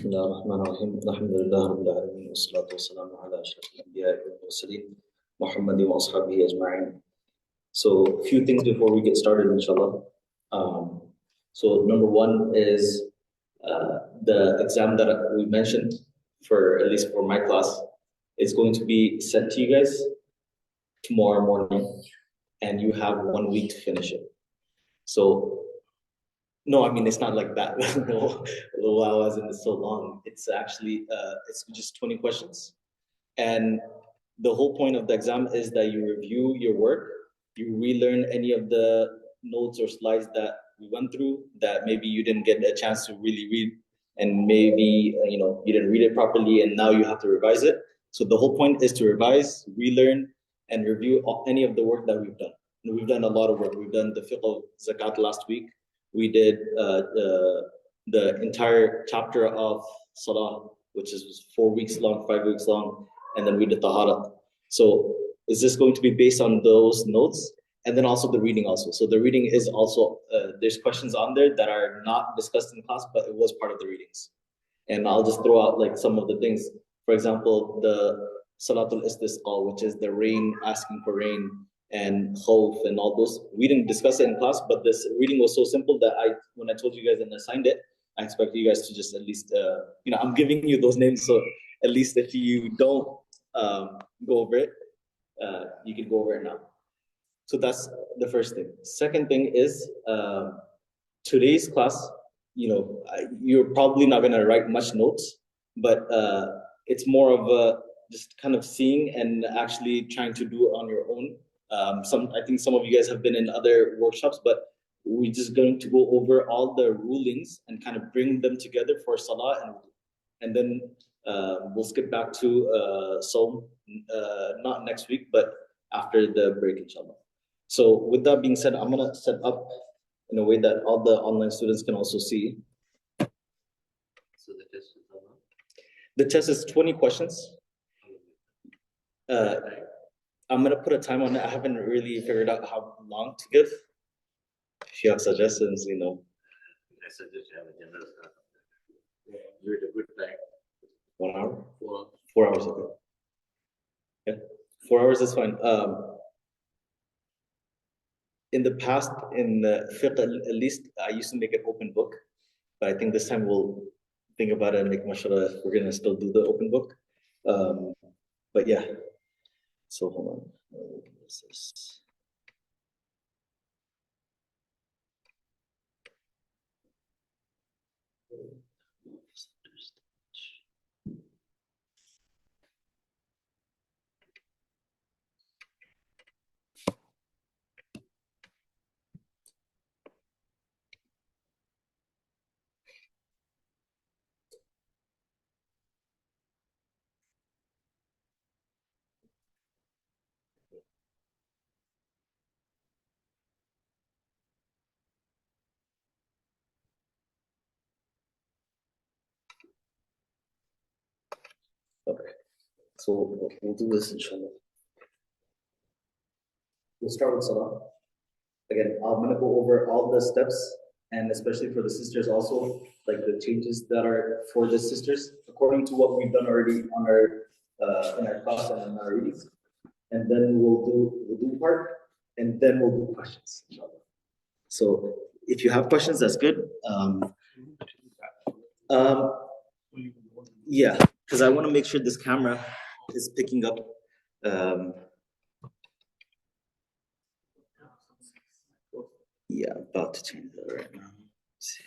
بسم الله الرحمن الرحيم الحمد لله رب العالمين والصلاة والسلام على أشرف الأنبياء والمرسلين محمد وأصحابه أجمعين. So, a few things before we get started, inshallah. So, number one is the exam that we mentioned, for at least for my class, it's going to be sent to you guys tomorrow morning, and you have 1 week to finish it. So, no, I mean, it's not like that. Wow, as in it's so long. It's actually, it's just 20 questions. And the whole point of the exam is that you review your work, you relearn any of the notes or slides that we went through that maybe you didn't get a chance to really read, and maybe, you didn't read it properly and now you have to revise it. So the whole point is to revise, relearn, and review any of the work that we've done. And we've done a lot of work. We've done the fiqh of zakat last week. We did the entire chapter of Salah, which is 4 weeks long, 5 weeks long, and then we did Taharat. So is this going to be based on those notes? And then also the reading also. So the reading is also, there's questions on there that are not discussed in class, but it was part of the readings. And I'll just throw out like some of the things. For example, the Salatul Istisqa, which is the rain, asking for rain, and khawf and all those. We didn't discuss it in class, but this reading was so simple that when I told you guys and assigned it, I expect you guys to just at least, I'm giving you those names, so at least if you don't go over it, you can go over it now. So that's the first thing. Second thing is today's class, you're probably not gonna write much notes, but it's more of a just kind of seeing and actually trying to do it on your own. I think some of you guys have been in other workshops, but we're just going to go over all the rulings and kind of bring them together for Salah and Wudu. And then we'll skip back to Saum, not next week, but after the break, inshallah. So with that being said, I'm gonna set up in a way that all the online students can also see. So the test is how long? The test is 20 questions. I'm gonna put a time on it. I haven't really figured out how long to give. If you have suggestions, I suggest you have a general start. Give it a good time. 1 hour? 4 4 hours, okay. Yeah, 4 hours is fine. In the past, in the fiqh, at least I used to make an open book, but I think this time we'll think about it and make mashallah if we're gonna still do the open book. But yeah, so hold on. What's this? Okay, so we'll do this inshallah. We'll start with Salah. Again, I'm gonna go over all the steps, and especially for the sisters also, like the changes that are for the sisters, according to what we've done already on our in our class and in our readings. And then we'll do part, and then we'll do questions, inshallah. So if you have questions, that's good. Yeah, because I want to make sure this camera is picking up. Yeah, about to change that right now. Let's see.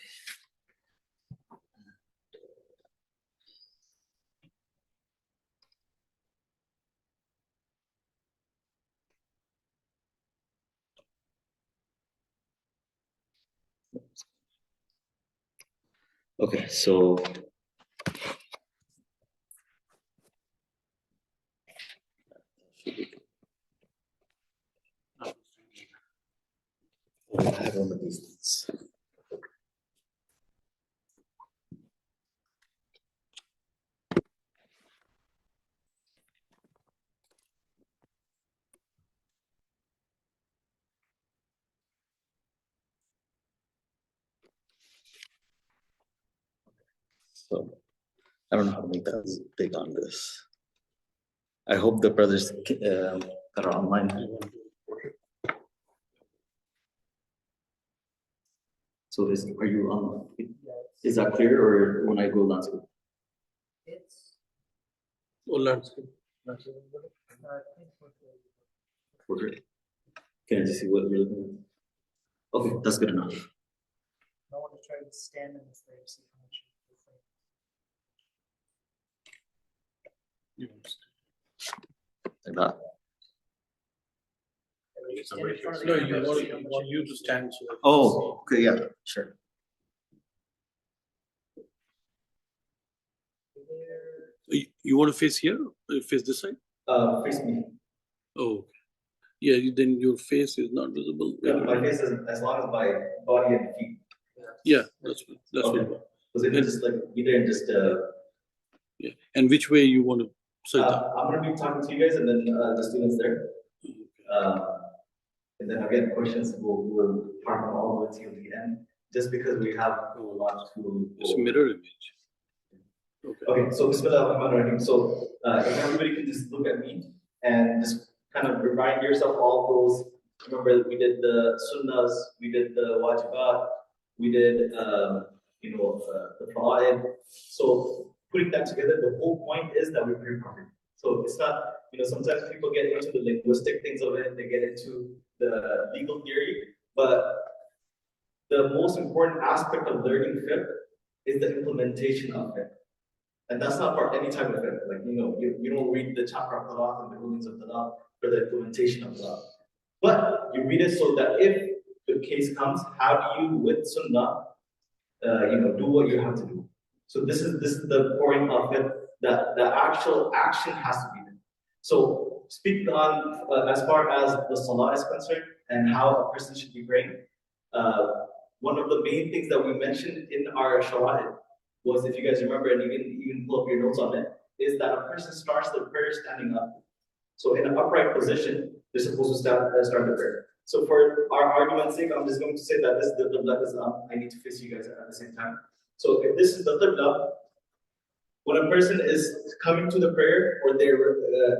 Okay, so I have one of these things. So I don't know how to make that as big on this. I hope the brothers that are online. So are you on? Is that clear, or when I go landscape? It's landscape. Portrait. Can I just see what you're looking at? Okay, that's good enough. I want to try to stand in this way to see how much. Like that. Stand in front of the No, camera you to want, see how much you to stand so that. Oh, okay, yeah, sure. You want to face here or face this side? Face me. Oh, okay. Yeah, then your face is not visible. Yeah, my face is as long as my body and feet. Yeah, that's Okay. what. Was it just like either just Yeah, and which way you want to sajda? I'm gonna be talking to you guys and then the students there. And then again, questions will park them all the way till the end, just because we have a lot to. It's a mirror image. Okay. Okay, so Bismillah ar-Rahman ar-Rahim. So if everybody can just look at me and just kind of remind yourself all those. Remember that we did the sunnahs, we did the wajibat, we did the fara'id. So putting that together, the whole point is that we're very perfect. So it's not, sometimes people get into the linguistic things of it, they get into the legal theory, but the most important aspect of learning fiqh is the implementation of it. And that's not for any type of fiqh. Like, you don't read the chapter of talaq and the rulings of talaq for the implementation of talaq. But you read it so that if the case comes, how do you, with sunnah, do what you have to do. So this is the point of it, that the actual action has to be there. So speaking on as far as the salah is concerned and how a person should be praying, one of the main things that we mentioned in our shawahid was, if you guys remember, and you can even pull up your notes on it, is that a person starts the prayer standing up. So in an upright position, they're supposed to start the prayer. So for our argument's sake, I'm just going to say that this is the qibla, because I need to face you guys at the same time. So if this is the qibla, when a person is coming to the prayer or they're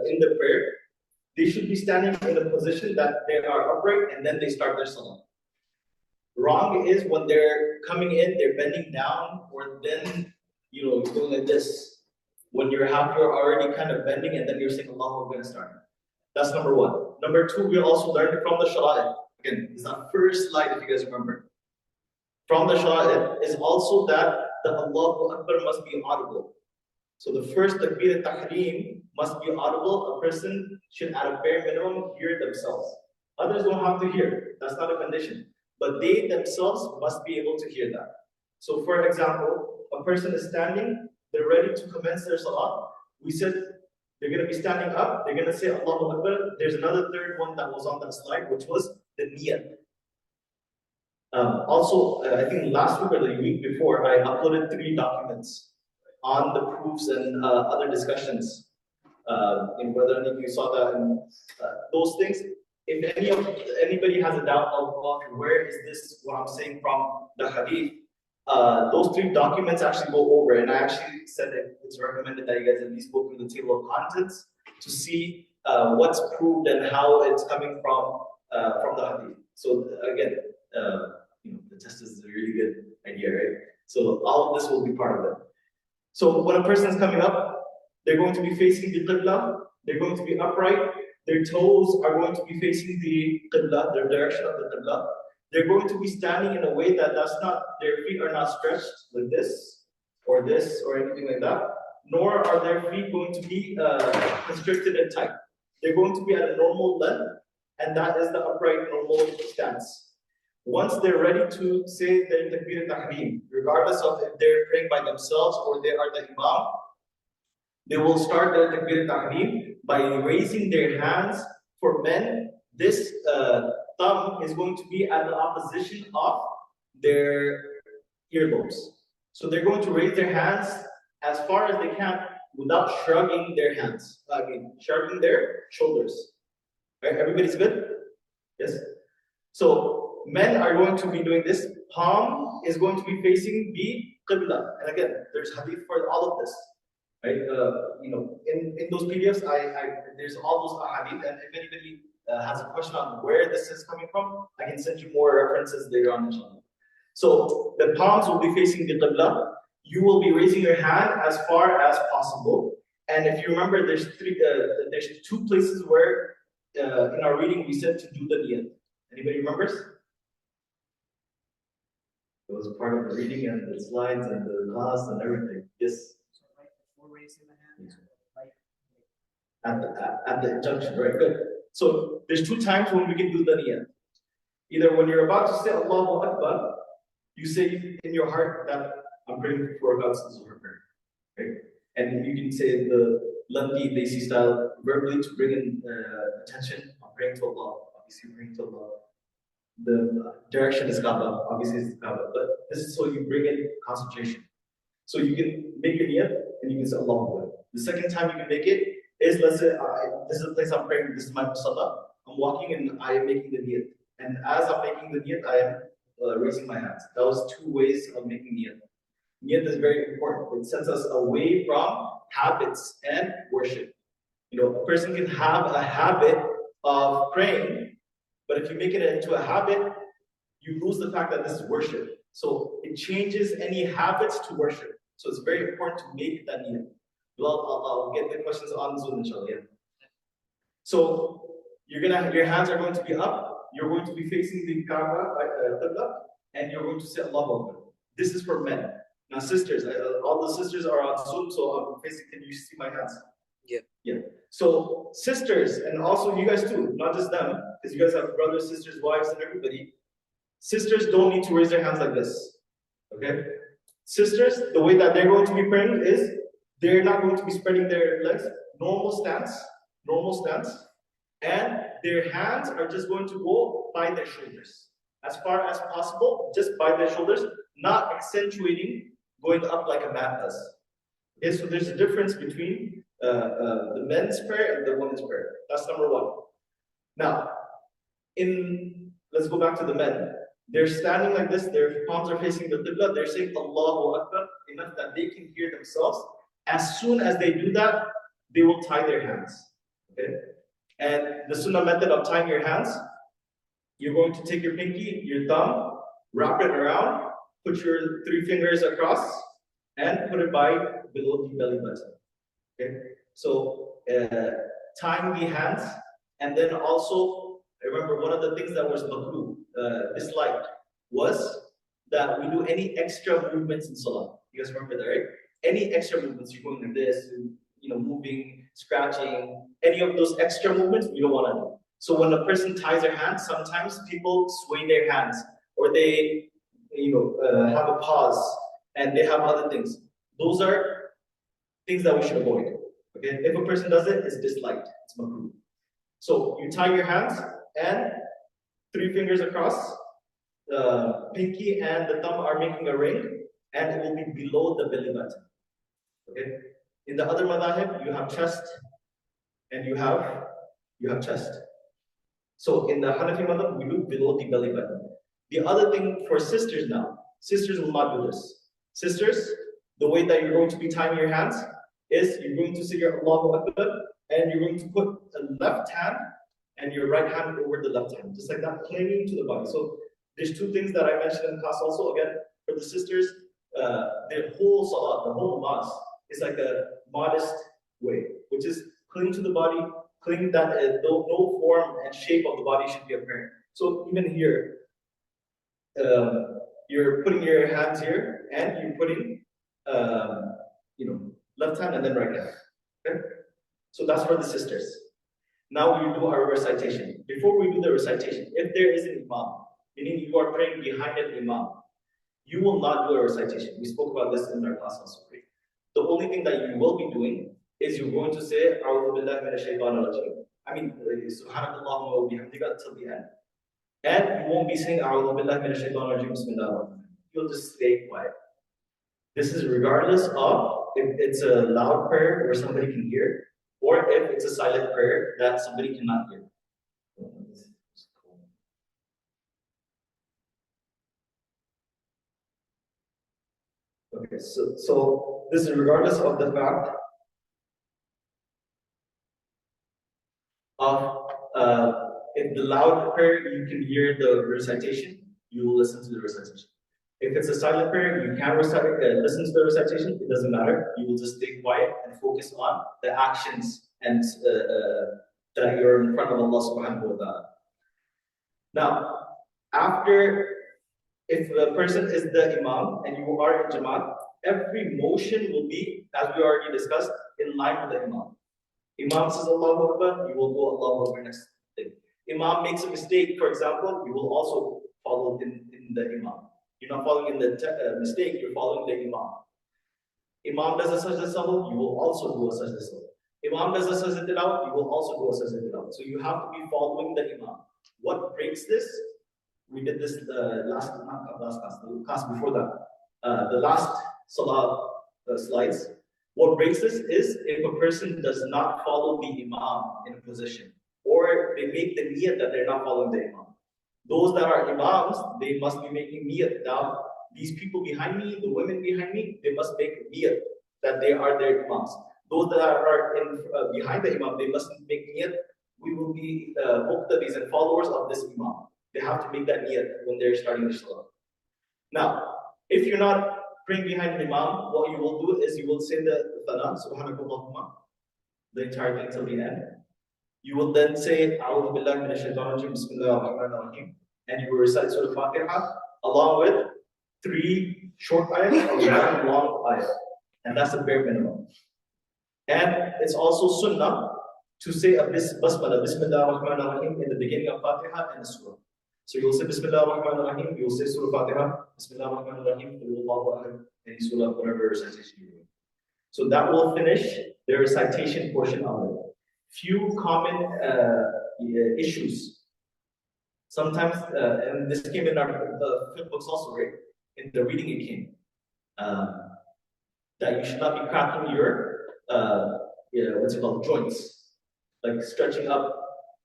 in the prayer, they should be standing in a position that they are upright and then they start their salah. Wrong is when they're coming in, they're bending down, or then you're doing like this. When you're already kind of bending and then you're saying Allahu Akbar and starting. That's number one. Number two, we also learned from the Shara'id. Again, it's the first slide if you guys remember. From the Shara'id is also that the Allahu Akbar must be audible. So the first takbir al-tahrim must be audible. A person should at a bare minimum hear themselves. Others don't have to hear. That's not a condition. But they themselves must be able to hear that. So for example, a person is standing, they're ready to commence their salah. We said they're going to be standing up, they're going to say Allahu Akbar. There's another third one that was on that slide, which was the niyyah. Also, I think last week or the week before, I uploaded 3 documents on the proofs and other discussions. In whether any of you saw that and those things. If anybody has a doubt of where is this, what I'm saying from the hadith, those 3 documents actually go over, and I actually said that it's recommended that you guys at least go through the table of contents to see what's proved and how it's coming from the hadith. So again, the test is a really good idea, right? So all of this will be part of it. So when a person is coming up, they're going to be facing the qibla, they're going to be upright, their toes are going to be facing the qibla, the direction of the qibla. They're going to be standing in a way that their feet are not stretched like this or anything like that, nor are their feet going to be constricted and tight. They're going to be at a normal length, and that is the upright normal stance. Once they're ready to say their takbir al-tahrim, regardless of if they're praying by themselves or they are the imam, they will start their takbir al-tahrim by raising their hands. For men, this thumb is going to be at the opposition of their earlobes. So they're going to raise their hands as far as they can without shrugging their hands. Again, shrugging their shoulders. Right? Everybody's good? Yes? So men are going to be doing this. Palm is going to be facing the qibla. And again, there's hadith for all of this. right? In those PDFs, there's all those ahadith, and if anybody has a question on where this is coming from, I can send you more references later on, inshallah. So the palms will be facing the qibla. You will be raising your hand as far as possible. And if you remember, there's two places where in our reading we said to do the niyat. Anybody remembers? It was part of the reading and the slides and the class and everything. Yes. So right before raising the hand, like At the junction, right? Good. So there's two times when we can do the niyat. Either when you're about to say Allahu Akbar, you say in your heart that I'm praying for God's Zuhr prayer, right? And you can say the lengthy, lazy style verbally to bring in attention. I'm praying to Allah, obviously praying to Allah. The direction is Kaaba, obviously it's Kaaba, but this is so you bring in concentration. So you can make your niyat and you can say Allahu Akbar. The second time you can make it is, let's say, this is the place I'm praying, this is my musalla. I'm walking and I am making the niyat. And as I'm making the niyat, I am raising my hands. That was two ways of making niyat. Niyat is very important. It sends us away from habits and worship. A person can have a habit of praying, but if you make it into a habit, you lose the fact that this is worship. So it changes any habits to worship. So it's very important to make that niyat. Well, I'll get the questions on Zoom, inshallah. Yeah. So your hands are going to be up. You're going to be facing the Kaaba, and you're going to say Allahu Akbar. This is for men. Now, sisters, all the sisters are on Zoom, so I'm facing. Can you see my hands? Yeah. Yeah. So sisters, and also you guys too, not just them, because you guys have brothers, sisters, wives, and everybody. Sisters don't need to raise their hands like this. Okay. Sisters, the way that they're going to be praying is they're not going to be spreading their legs. Normal stance, and their hands are just going to go by their shoulders. As far as possible, just by their shoulders, not accentuating, going up like a man does. Okay, so there's a difference between the men's prayer and the women's prayer. That's number one. Now, let's go back to the men. They're standing like this, their palms are facing the qibla, they're saying Allahu Akbar enough that they can hear themselves. As soon as they do that, they will tie their hands. Okay? And the sunnah method of tying your hands, you're going to take your pinky, your thumb, wrap it around, put your 3 fingers across, and put it below the belly button. Okay? So tying the hands, and then also, remember one of the things that was makruh, disliked, was that we do any extra movements in Salah. You guys remember that, right? Any extra movements, you're going like this, moving, scratching, any of those extra movements, you don't want to do. So when a person ties their hands, sometimes people sway their hands, or they, have a pause, and they have other things. Those are things that we should avoid. Okay, if a person does it, it's disliked. It's makruh. So you tie your hands and 3 fingers across. The pinky and the thumb are making a ring, and it will be below the belly button. Okay. In the other madhahib, you have chest, and you have chest. So in the Hanafi madhab, we do below the belly button. The other thing for sisters now, sisters will not do this. Sisters, the way that you're going to be tying your hands is you're going to say your Allahu Akbar, and you're going to put the left hand and your right hand over the left hand, just like that, clinging to the body. So there's 2 things that I mentioned in class also. Again, for the sisters, their whole salah, the whole mass, is like a modest way, which is cling to the body, cling that no form and shape of the body should be apparent. So even here, you're putting your hands here, and you're putting, left hand and then right hand. Okay? So that's for the sisters. Now we do our recitation. Before we do the recitation, if there is an imam, meaning you are praying behind an imam, you will not do a recitation. We spoke about this in our class also. The only thing that you will be doing is you're going to say, A'udhu billahi minash shaitanir rajim. I mean, Subhanallah wa bihamdika till the end. And you won't be saying, A'udhu billahi minash shaitanir rajim, Bismillah. You'll just stay quiet. This is regardless of if it's a loud prayer where somebody can hear, or if it's a silent prayer that somebody cannot hear. Okay, so this is regardless of the fact if the loud prayer, you can hear the recitation, you will listen to the recitation. If it's a silent prayer, you can listen to the recitation, it doesn't matter. You will just stay quiet and focus on the actions and that you're in front of Allah subhanahu wa ta'ala. Now, after, if the person is the imam and you are in Jamaat, every motion will be, as we already discussed, in line with the imam. Imam says Allahu Akbar, you will go Allahu Akbar next thing. Imam makes a mistake, for example, you will also follow in the imam. You're not following in the mistake, you're following the imam. Imam does a sajda sahwi, you will also do a sajda sahwi. Imam does a sajda tilawat, you will also do a sajda tilawat. So you have to be following the imam. What breaks this? We did this the class before that. The last Salah slides. What breaks this is if a person does not follow the imam in a position, or they make the niyat that they're not following the imam. Those that are imams, they must be making niyat. Now, these people behind me, the women behind me, they must make niyat that they are their imams. Those that are behind the imam, they must make niyat. We will be muqtadis and followers of this imam. They have to make that niyat when they're starting the salah. Now, if you're not praying behind the imam, what you will do is you will say the thana, subhanakallahumma, the entire thing till the end. You will then say, A'udhu billahi minash shaitanir rajim, bismillahir rahmanir rahim, and you will recite Surah Fatiha along with 3 short ayahs and 1 long ayah. And that's the bare minimum. And it's also sunnah to say a basmala, bismillahir rahmanir rahim, in the beginning of Fatiha and the surah. So you'll say Bismillahir Rahmanir Rahim, you'll say Surah Fatiha, Bismillahir Rahmanir Rahim, Allahu Akbar, any surah, whatever recitation you're doing. So that will finish the recitation portion of it. Few common issues. Sometimes, and this came in our Fiqh books also, right? In the reading it came, that you should not be cracking your, joints, like stretching up.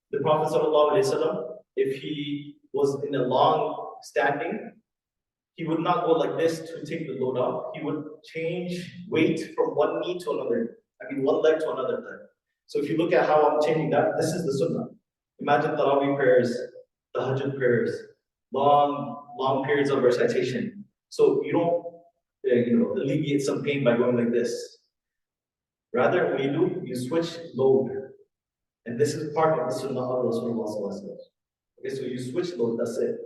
The Prophet ﷺ, if he was in a long standing, he would not go like this to take the load off. He would change weight from one knee to another. One leg to another leg. So if you look at how I'm changing that, this is the sunnah. Imagine Tarawih prayers, Tahajjud prayers, long periods of recitation. So you don't, alleviate some pain by going like this. Rather, when you do, you switch load. And this is part of the sunnah of Rasulullah. Okay, so you switch load, that's it.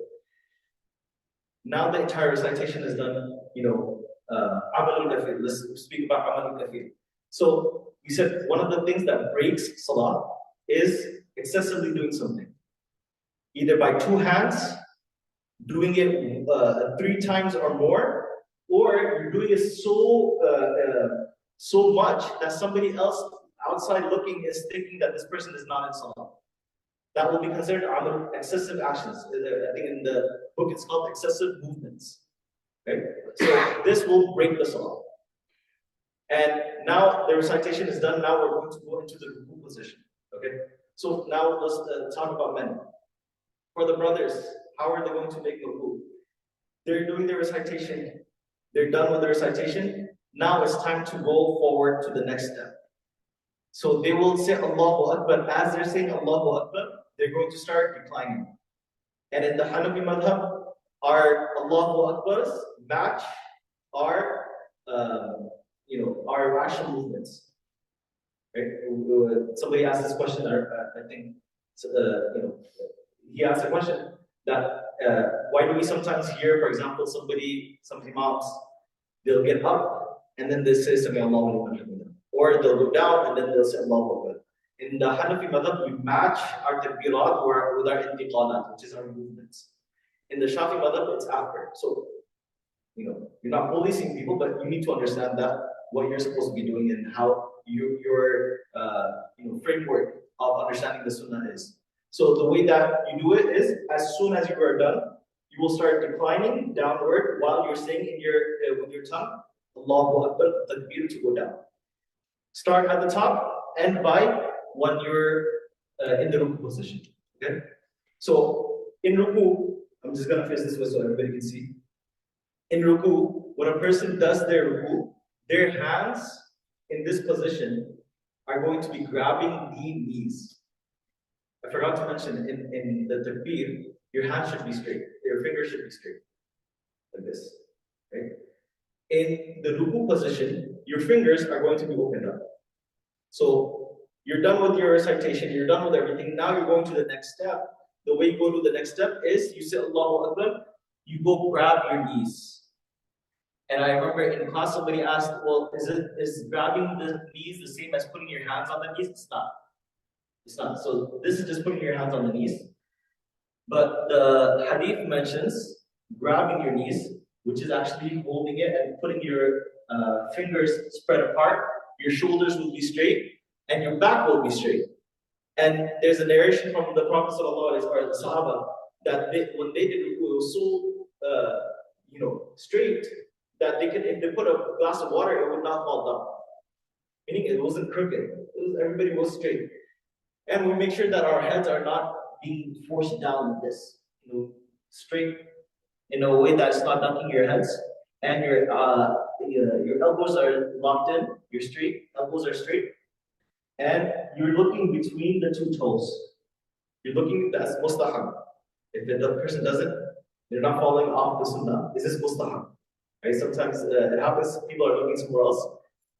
Now the entire recitation is done, amalul kafir. Let's speak about amalul kafir. So we said one of the things that breaks salah is excessively doing something. Either by 2 hands, doing it 3 times or more, or you're doing it so much that somebody else outside looking is thinking that this person is not in salah. That will be considered excessive actions. I think in the book it's called excessive movements. Right? So this will break the salah. And now the recitation is done. Now we're going to go into the ruku position. Okay. So now let's talk about men. For the brothers, how are they going to make the ruku? They're doing the recitation. They're done with the recitation. Now it's time to go forward to the next step. So they will say Allahu Akbar. As they're saying Allahu Akbar, they're going to start reclining. And in the Hanafi madhab, our Allahu Akbars match our our rational movements. Right? Somebody asked this question. I think he asked a question that why do we sometimes hear, for example, some imams, they'll get up and then they say Sami Allahu liman hamidah, or they'll go down and then they'll say Allahu Akbar. In the Hanafi madhab, we match our takbirat with our intiqalat, which is our movements. In the Shafi madhab, it's after. So, you're not policing people, but you need to understand that what you're supposed to be doing and how your framework of understanding the sunnah is. So the way that you do it is, as soon as you are done, you will start declining downward while you're saying with your tongue, Allahu Akbar, takbir to go down. Start at the top, end by when you're in the ruku position. Okay? So in ruku, I'm just gonna face this way so everybody can see. In ruku, when a person does their ruku, their hands in this position are going to be grabbing the knees. I forgot to mention in the takbir, your hand should be straight, your fingers should be straight, like this, right? In the ruku position, your fingers are going to be opened up. So you're done with your recitation, you're done with everything. Now you're going to the next step. The way you go to the next step is you say Allahu Akbar, you go grab your knees. And I remember in class somebody asked, well, is grabbing the knees the same as putting your hands on the knees? It's not. It's not. So this is just putting your hands on the knees. But the hadith mentions grabbing your knees, which is actually holding it and putting your fingers spread apart. Your shoulders will be straight and your back will be straight. And there's a narration from the Prophet ﷺ or the Sahaba that when they did ruku, it was so straight that they could, if they put a glass of water, it would not fall down. Meaning it wasn't crooked. Everybody was straight. And we make sure that our heads are not being forced down like this, straight in a way that's not ducking your heads, and your elbows are locked in. You're straight. Elbows are straight, and you're looking between the two toes. You're looking. That's mustahab. If the person doesn't, they're not following off the sunnah. This is mustahab. Right? Sometimes it happens. People are looking somewhere else.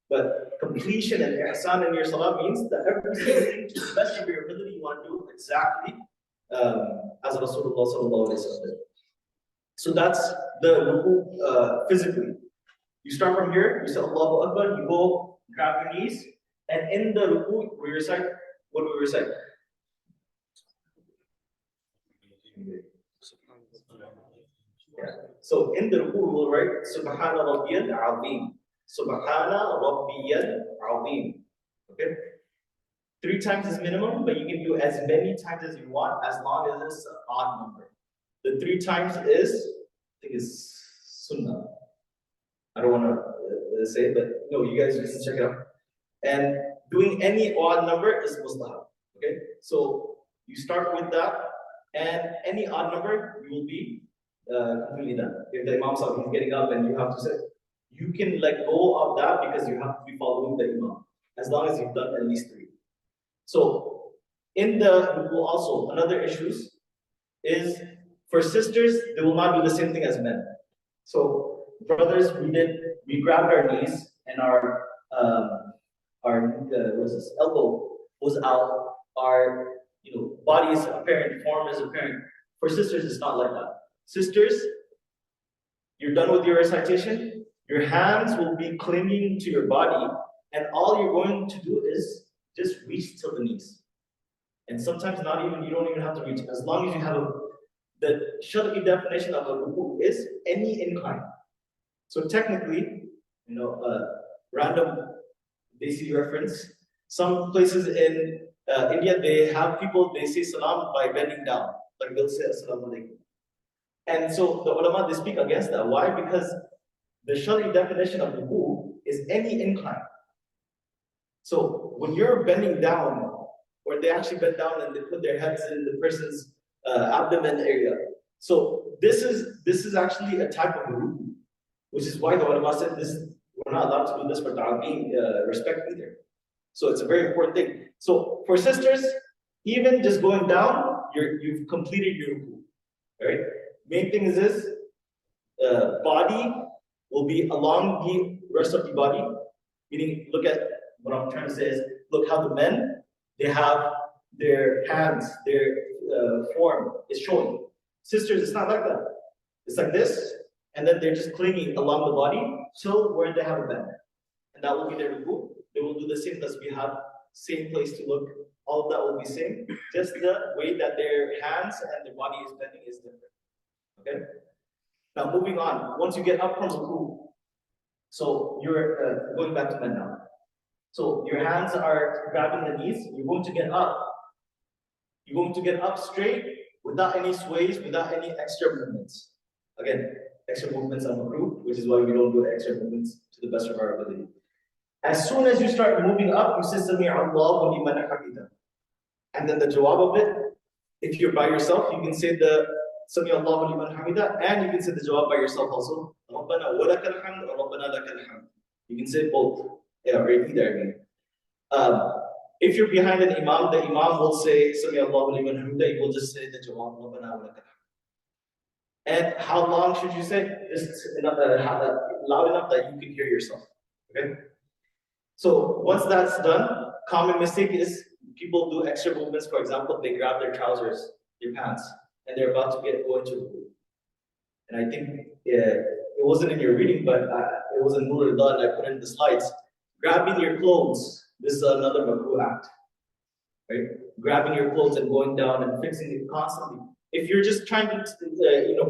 But completion and ihsan in your salah means that every single thing, to the best of your ability, you want to do exactly as Rasulullah sallallahu alaihi wasallam did. So that's the ruku physically. You start from here, you say Allahu Akbar, you go grab your knees, and in the ruku, we recite, what do we recite? Yeah. So in the ruku, we will write Subhana Rabbiyal Azim. Subhana Rabbiyal Azim. Okay? 3 times is minimum, but you can do as many times as you want, as long as it's an odd number. The 3 times is, I think is sunnah. I don't want to say, but no, you guys just check it out. And doing any odd number is mustahab. Okay? So you start with that, and any odd number, you will be completely done. If the Imam Sahib is getting up and you have to say, you can let go of that because you have to be following the Imam, as long as you've done at least 3. So in the ruku also, another issues is for sisters, they will not do the same thing as men. So brothers, we grabbed our knees and our elbow was out, our body is apparent, form is apparent. For sisters, it's not like that. Sisters, you're done with your recitation, your hands will be clinging to your body, and all you're going to do is just reach till the knees. And sometimes you don't even have to reach, as long as you have the Shar'i definition of a ruku is any incline. So technically, random basic reference, some places in India, they have people, they say salam by bending down, like they'll say assalamu alaikum. And so the ulama, they speak against that. Why? Because the Shari definition of ruku is any incline. So when you're bending down, or they actually bend down and they put their heads in the person's abdomen area. So this is actually a type of ruku, which is why the ulama said we're not allowed to do this for ta'zim, respect either. So it's a very important thing. So for sisters, even just going down, you've completed your ruku. Right? Main thing is this: body will be along the rest of the body. Meaning, look at what I'm trying to say is, look how the men, they have their hands, their form is showing. Sisters, it's not like that. It's like this, and then they're just clinging along the body till where they have a bend. And that will be their ruku. They will do the same as we have, same place to look. All of that will be same. Just the way that their hands and their body is bending is different. Okay? Now moving on, once you get up from ruku, so you're going back to men now. So your hands are grabbing the knees, you're going to get up. You're going to get up straight without any sways, without any extra movements. Again, extra movements are makruh, which is why we don't do extra movements to the best of our ability. As soon as you start moving up, you say Sami Allahu liman hamida. And then the jawab of it, if you're by yourself, you can say the Sami Allahu liman hamida, and you can say the jawab by yourself also. Rabbana wa lakal hamd, or Rabbana lakal hamd. You can say both. Yeah, or either again. If you're behind an imam, the imam will say, Sami Allahu liman hamida, you will just say the Jawab, Rabbana wa lakal hamd. And how long should you say? Just enough, loud enough that you can hear yourself. Okay? So once that's done, common mistake is people do extra movements. For example, they grab their trousers, their pants, and they're about to go into wudu. And I think it wasn't in your reading, but it was in Nur al-Allah, and I put in the slides. Grabbing your clothes, this is another makruh act. Right? Grabbing your clothes and going down and fixing it constantly. If you're just trying to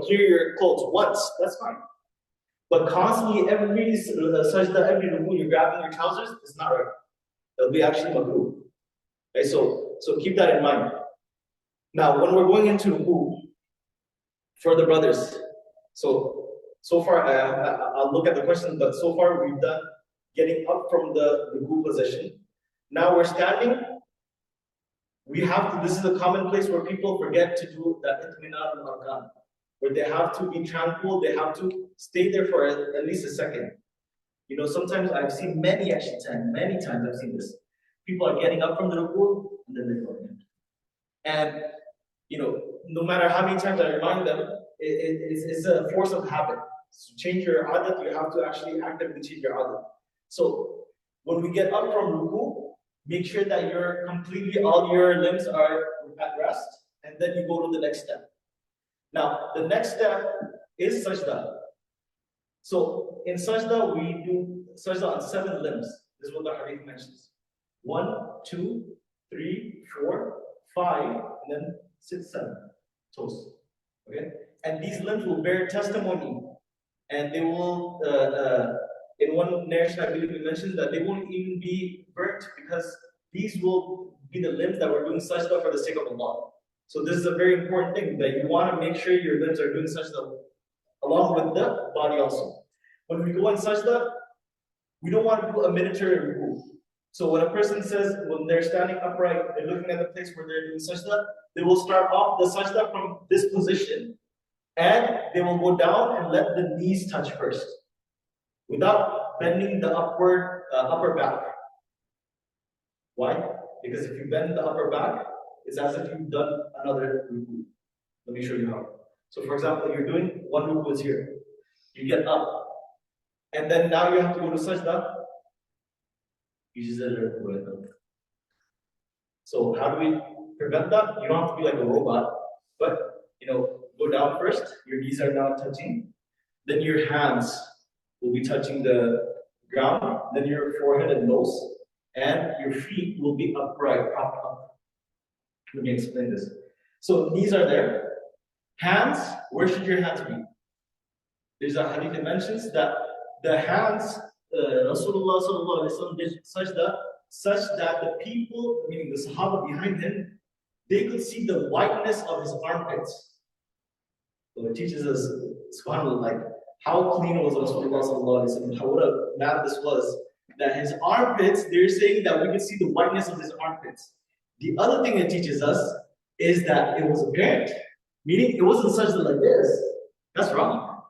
clear your clothes once, that's fine. But constantly, every sajda, every ruku, you're grabbing your trousers, it's not right. It'll be actually makruh. Right? So keep that in mind. Now, when we're going into ruku, for the brothers, so far, I'll look at the questions, but so far we've done getting up from the ruku position. Now we're standing. We have to, this is a common place where people forget to do the itminan al-arkan, where they have to be tranquil, they have to stay there for at least a second. You know, sometimes I've seen many times I've seen this. People are getting up from the ruku and then they're going in. And, you know, no matter how many times I remind them, it's a force of habit. To change your adat, you have to actually actively change your adat. So, when we get up from ruku, make sure that all your limbs are at rest, and then you go to the next step. Now, the next step is sajda. So, in sajda, we do sajda on 7 limbs. This is what the hadith mentions. 1, 2, 3, 4, 5, and then 6, 7 toes. Okay? And these limbs will bear testimony, and they will, in one narration, I believe it mentions that they won't even be burnt because these will be the limbs that we're doing sajda for the sake of Allah. So this is a very important thing, that you want to make sure your limbs are doing sajda along with the body also. When we go in sajda, we don't want to do a military ruku. So when a person says, when they're standing upright, they're looking at the place where they're doing sajda, they will start off the sajda from this position, and they will go down and let the knees touch first, without bending the upper back. Why? Because if you bend the upper back, it's as if you've done another ruku. Let me show you how. So for example, you're doing one ruku is here. You get up, and then now you have to go to sajda. So how do we prevent that? You don't have to be like a robot, but go down first. Your knees are now touching. Then your hands will be touching the ground. Then your forehead and nose. And your feet will be upright, propped up. Let me explain this. So knees are there. Hands, where should your hands be? There's a hadith that mentions that the hands, Rasulullah sallallahu alaihi wasallam did such that the people, meaning the Sahaba behind him, they could see the whiteness of his armpits. So it teaches us, subhanAllah, like how clean was Rasulullah sallallahu alaihi wasallam, what a man this was. That his armpits, they're saying that we can see the whiteness of his armpits. The other thing it teaches us is that it was apparent, meaning it wasn't sajda like this. That's wrong.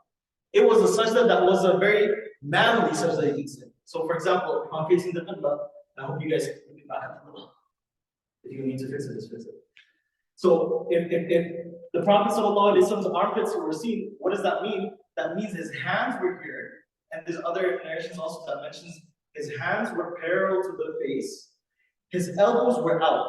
It was a sajda that was a very manly sajda, you can say. So, for example, if I'm facing the qibla, I hope you guys can look back at the qibla. If you need to fix it, just fix it. So, if the Prophet ﷺ's armpits were seen, what does that mean? That means his hands were here, and there's other narrations also that mentions his hands were parallel to the face, his elbows were out,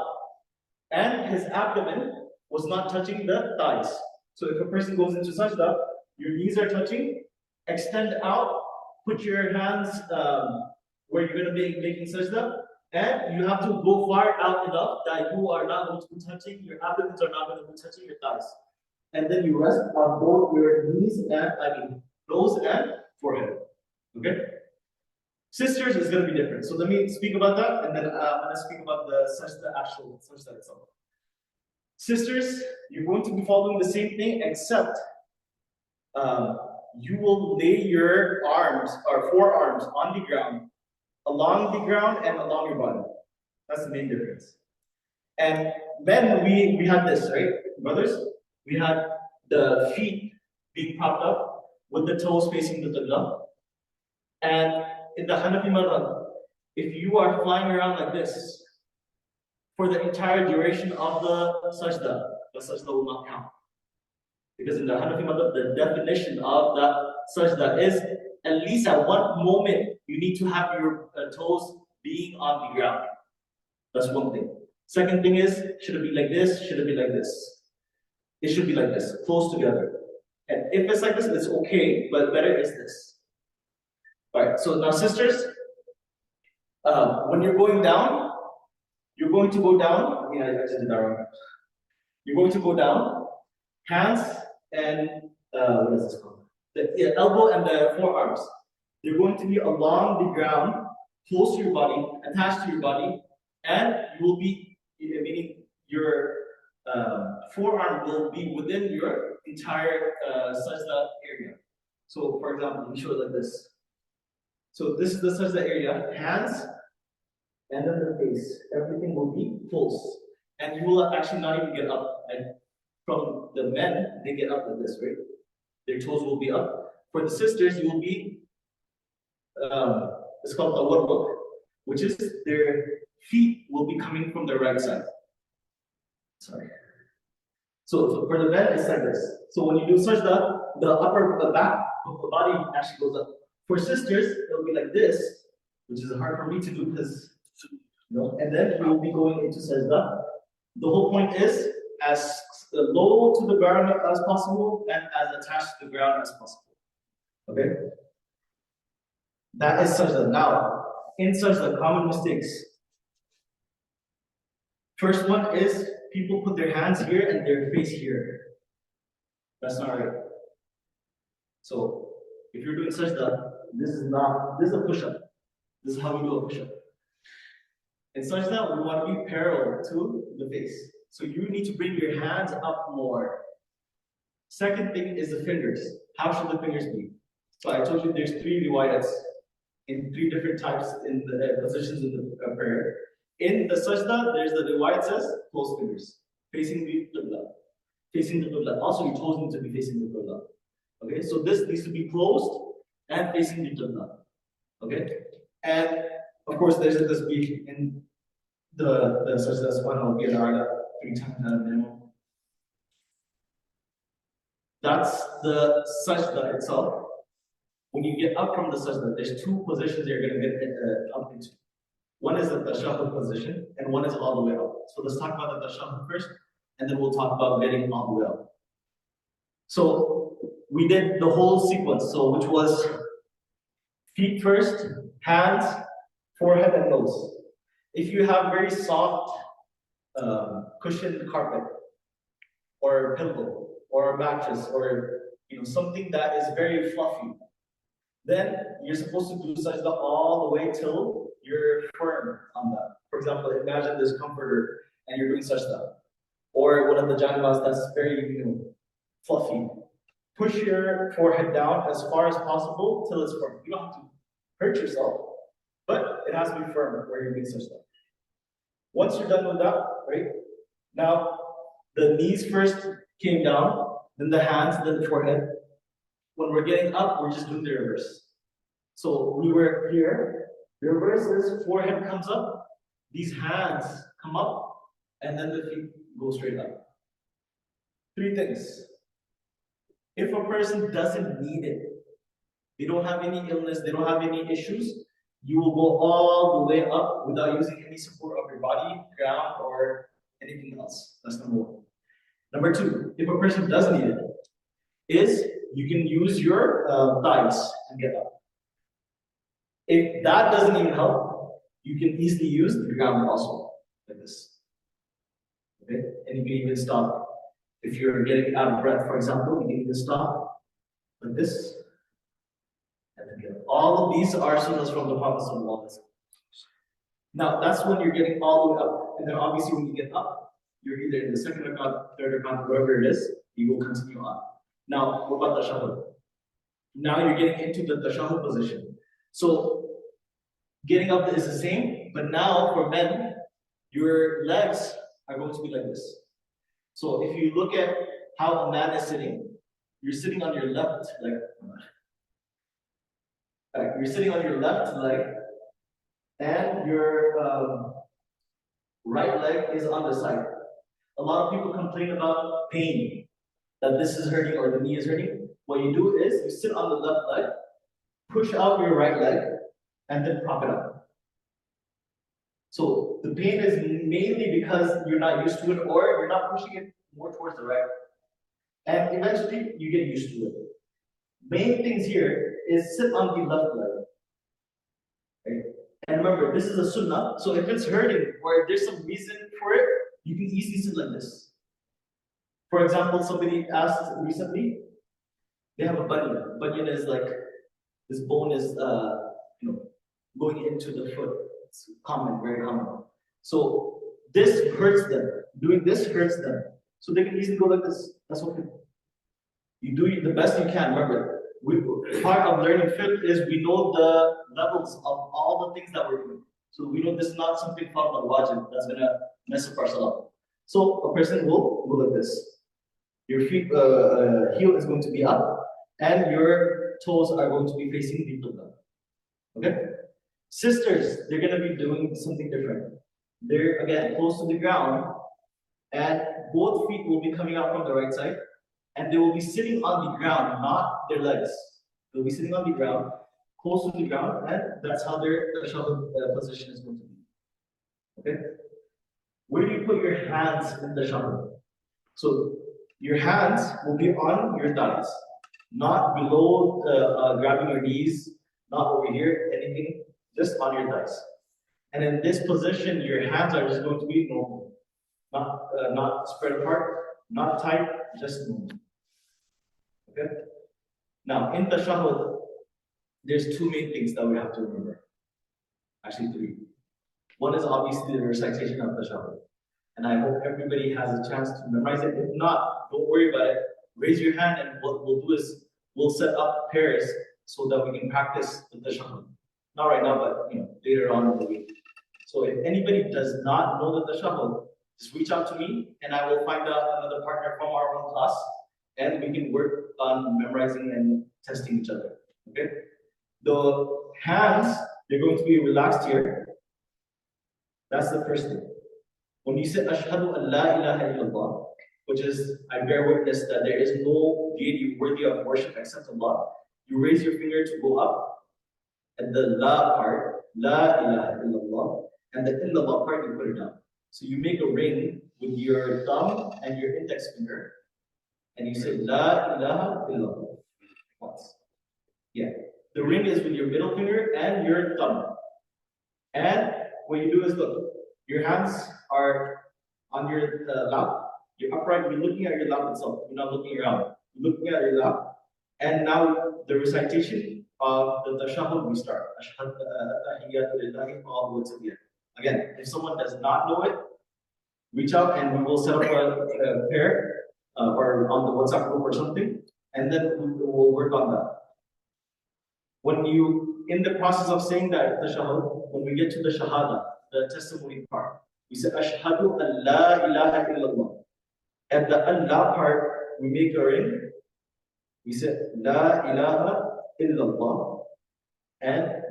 and his abdomen was not touching the thighs. So if a person goes into sajda, your knees are touching, extend out, put your hands where you're going to be making sajda, and you have to go far out enough that you are not going to be touching, your abdomens are not going to be touching your thighs. And then you rest on both your knees and, nose and forehead. Okay? Sisters is going to be different. So let me speak about that, and then I'm going to speak about the actual sajda itself. Sisters, you're going to be following the same thing, except you will lay your arms or forearms on the ground, along the ground and along your body. That's the main difference. And men, we had this, right, brothers? We had the feet being propped up with the toes facing the qibla. And in the Hanafi madhab, if you are flying around like this, for the entire duration of the sajda will not count. Because in the Hanafi madhab, the definition of that sajda is at least at one moment you need to have your toes being on the ground. That's one thing. Second thing is, should it be like this? Should it be like this? It should be like this, close together. And if it's like this, it's okay, but better is this. Alright, so now sisters, when you're going down, you're going to go down. Yeah, I just did that wrong. You're going to go down, hands and what is this called? The elbow and the forearms. They're going to be along the ground, close to your body, attached to your body, and you will be, meaning your forearm will be within your entire sajda area. So, for example, let me show it like this. So this is the sajda area, hands, and then the face. Everything will be close, and you will actually not even get up. And from the men, they get up like this, right? Their toes will be up. For the sisters, you will be. It's called tawarruk, which is their feet will be coming from the right side. Sorry. So for the men, it's like this. So when you do sajda, the back of the body actually goes up. For sisters, it'll be like this, which is hard for me to do because, and then you will be going into sajda. The whole point is as low to the ground as possible and as attached to the ground as possible. Okay? That is sajda. Now, in sajda, common mistakes. First one is people put their hands here and their face here. That's not right. So, if you're doing sajda, this is a push-up. This is how we do a push-up. In sajda, we want to be parallel to the face. So you need to bring your hands up more. Second thing is the fingers. How should the fingers be? So I told you there's 3 riwayats in 3 different types in the positions in the prayer. In the sajda, there's the riwayat says closed fingers, facing the qibla. Facing the qibla. Also, your toes need to be facing the qibla. Okay, so this needs to be closed and facing the qibla. Okay, and of course there's a tasbih in the sajda subhanahu wa ta'ala 3 times at a minimum. That's the sajda itself. When you get up from the sajda, there's 2 positions you're going to get up into. One is the tashahhud position, and one is all the way up. So let's talk about the tashahhud first, and then we'll talk about getting all the way up. So we did the whole sequence, so which was feet first, hands, forehead, and nose. If you have very soft cushioned carpet, or a pillow, or a mattress, or something that is very fluffy, then you're supposed to do sajda all the way till you're firm on that. For example, imagine this comforter and you're doing sajda, or one of the janbas that's very fluffy. Push your forehead down as far as possible till it's firm. You don't have to hurt yourself, but it has to be firm where you're doing sajda. Once you're done with that, right? Now the knees first came down, then the hands, then the forehead. When we're getting up, we're just doing the reverse. So we were here, the reverse is forehead comes up, these hands come up, and then the feet go straight up. 3 things. If a person doesn't need it, they don't have any illness, they don't have any issues, you will go all the way up without using any support of your body, ground, or anything else. That's number 1. Number 2, if a person does need it, is you can use your thighs and get up. If that doesn't even help, you can easily use the ground also, like this. Okay? And you can even stop. If you're getting out of breath, for example, you can even stop like this. And then get up. All of these are sunnahs from the Prophet ﷺ. Now, that's when you're getting all the way up. And then obviously when you get up, you're either in the second rakat, third rakat, wherever it is, you will continue on. Now, what about tashahhud? Now you're getting into the tashahhud position. So, getting up is the same, but now for men, your legs are going to be like this. So, if you look at how a man is sitting, you're sitting on your left leg. You're sitting on your left leg, and your right leg is on the side. A lot of people complain about pain, that this is hurting or the knee is hurting. What you do is you sit on the left leg, push out your right leg, and then prop it up. So the pain is mainly because you're not used to it or you're not pushing it more towards the right. And eventually you get used to it. Main things here is sit on the left leg. Right? And remember, this is a sunnah, so if it's hurting or if there's some reason for it, you can easily sit like this. For example, somebody asked recently, they have a bunion. Bunion is like, this bone is going into the foot. It's common, very common. So this hurts them. Doing this hurts them. So they can easily go like this. That's okay. You do the best you can. Remember, part of learning fiqh is we know the levels of all the things that we're doing. So we know this is not something fard or wajib that's gonna mess up our salah. So a person will go like this. Your feet, heel is going to be up, and your toes are going to be facing the qibla. Okay? Sisters, they're going to be doing something different. They're, again, close to the ground, and both feet will be coming out from the right side, and they will be sitting on the ground, not their legs. They'll be sitting on the ground, close to the ground, and that's how their tashahhud position is going to be. Okay? Where do you put your hands in the tashahhud? So, your hands will be on your thighs, not below, grabbing your knees, not over here, anything, just on your thighs. And in this position, your hands are just going to be normal, not spread apart, not tight, just normal. Okay? Now, in tashahhud, there's two main things that we have to remember. Actually, three. One is obviously the recitation of tashahhud. And I hope everybody has a chance to memorize it. If not, don't worry about it. Raise your hand, and what we'll do is we'll set up pairs so that we can practice the tashahhud. Not right now, but later on in the week. So if anybody does not know the tashahhud, just reach out to me, and I will find out another partner from our own class, and we can work on memorizing and testing each other. Okay? The hands, they're going to be relaxed here. That's the first thing. When you say Ashhadu an la ilaha illallah, which is I bear witness that there is no deity worthy of worship except Allah, you raise your finger to go up, and the la part, la ilaha illallah, and the illallah part you put it down. So you make a ring with your thumb and your index finger, and you say la ilaha illallah once. Yeah. The ring is with your middle finger and your thumb. And what you do is look, your hands are on your lap. You're upright, you're looking at your lap itself. You're not looking around. You're looking at your lap. And now the recitation of the tashahhud we start. All the way to the end. Again, if someone does not know it, reach out and we will set up a pair or on the WhatsApp group or something, and then we'll work on that. When you, in the process of saying that tashahhud, when we get to the shahada, the testimony part, we say Ashhadu an la ilaha illallah. At the Allah part, we make a ring. We say La ilaha illallah. And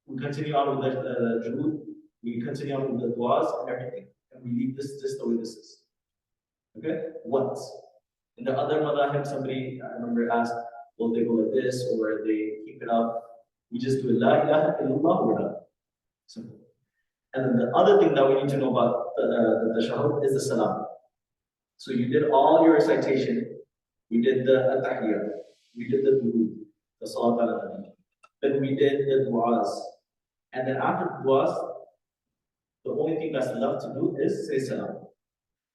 we continue on with the jurood. We continue on with the du'as and everything. And we leave this just the way this is. Okay? Once. In the other madhahib, somebody, I remember, asked, will they go like this or they keep it up? We just do La ilaha illallah, we're done. Simple. And then the other thing that we need to know about the tashahhud is the salam. So you did all your recitation. We did the at-tahiyyah. We did the wudu, the salat al-nabi. Then we did the du'as. And then after the du'as, the only thing that's left to do is say salam.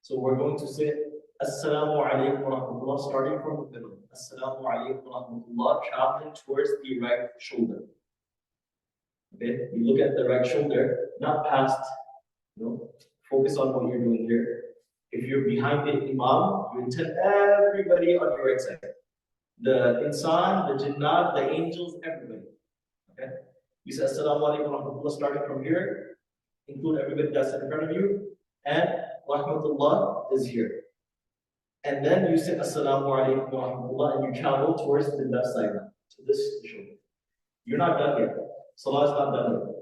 So we're going to say Assalamu alaikum wa rahmatullah, starting from the middle. Assalamu alaikum wa rahmatullah, traveling towards the right shoulder. Okay, you look at the right shoulder, not past, focus on what you're doing here. If you're behind the imam, you intend everybody on your right side. The insan, the jinnat, the angels, everybody. Okay? You say Assalamu alaikum wa rahmatullah, starting from here, include everybody that's in front of you, and rahmatullah is here. And then you say Assalamu alaikum wa rahmatullah, and you travel towards the left side now, to this shoulder. You're not done yet. Salah is not done yet.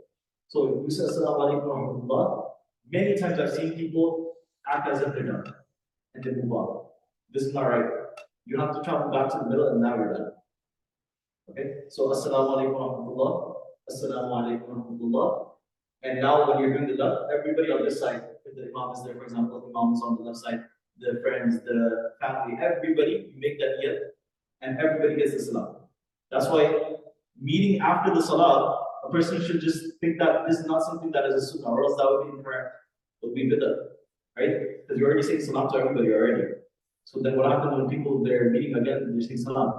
So you say Assalamu alaikum wa rahmatullah, Many times I've seen people act as if they're done and then move on. This is not right. You have to travel back to the middle and now you're done. Okay, so Assalamu alaikum wa rahmatullah, Assalamu alaikum wa rahmatullah. And now when you're doing the done, everybody on this side, if the Imam is there, for example, the Imam is on the left side, the friends, the family, everybody, you make that niyat and everybody gets the salam. That's why meeting after the salah, a person should just think that this is not something that is a sunnah, or else that would be incorrect. It would be bid'ah, right? Because you're already saying salam to everybody already. So then what happens when people they're meeting again, they're saying salam?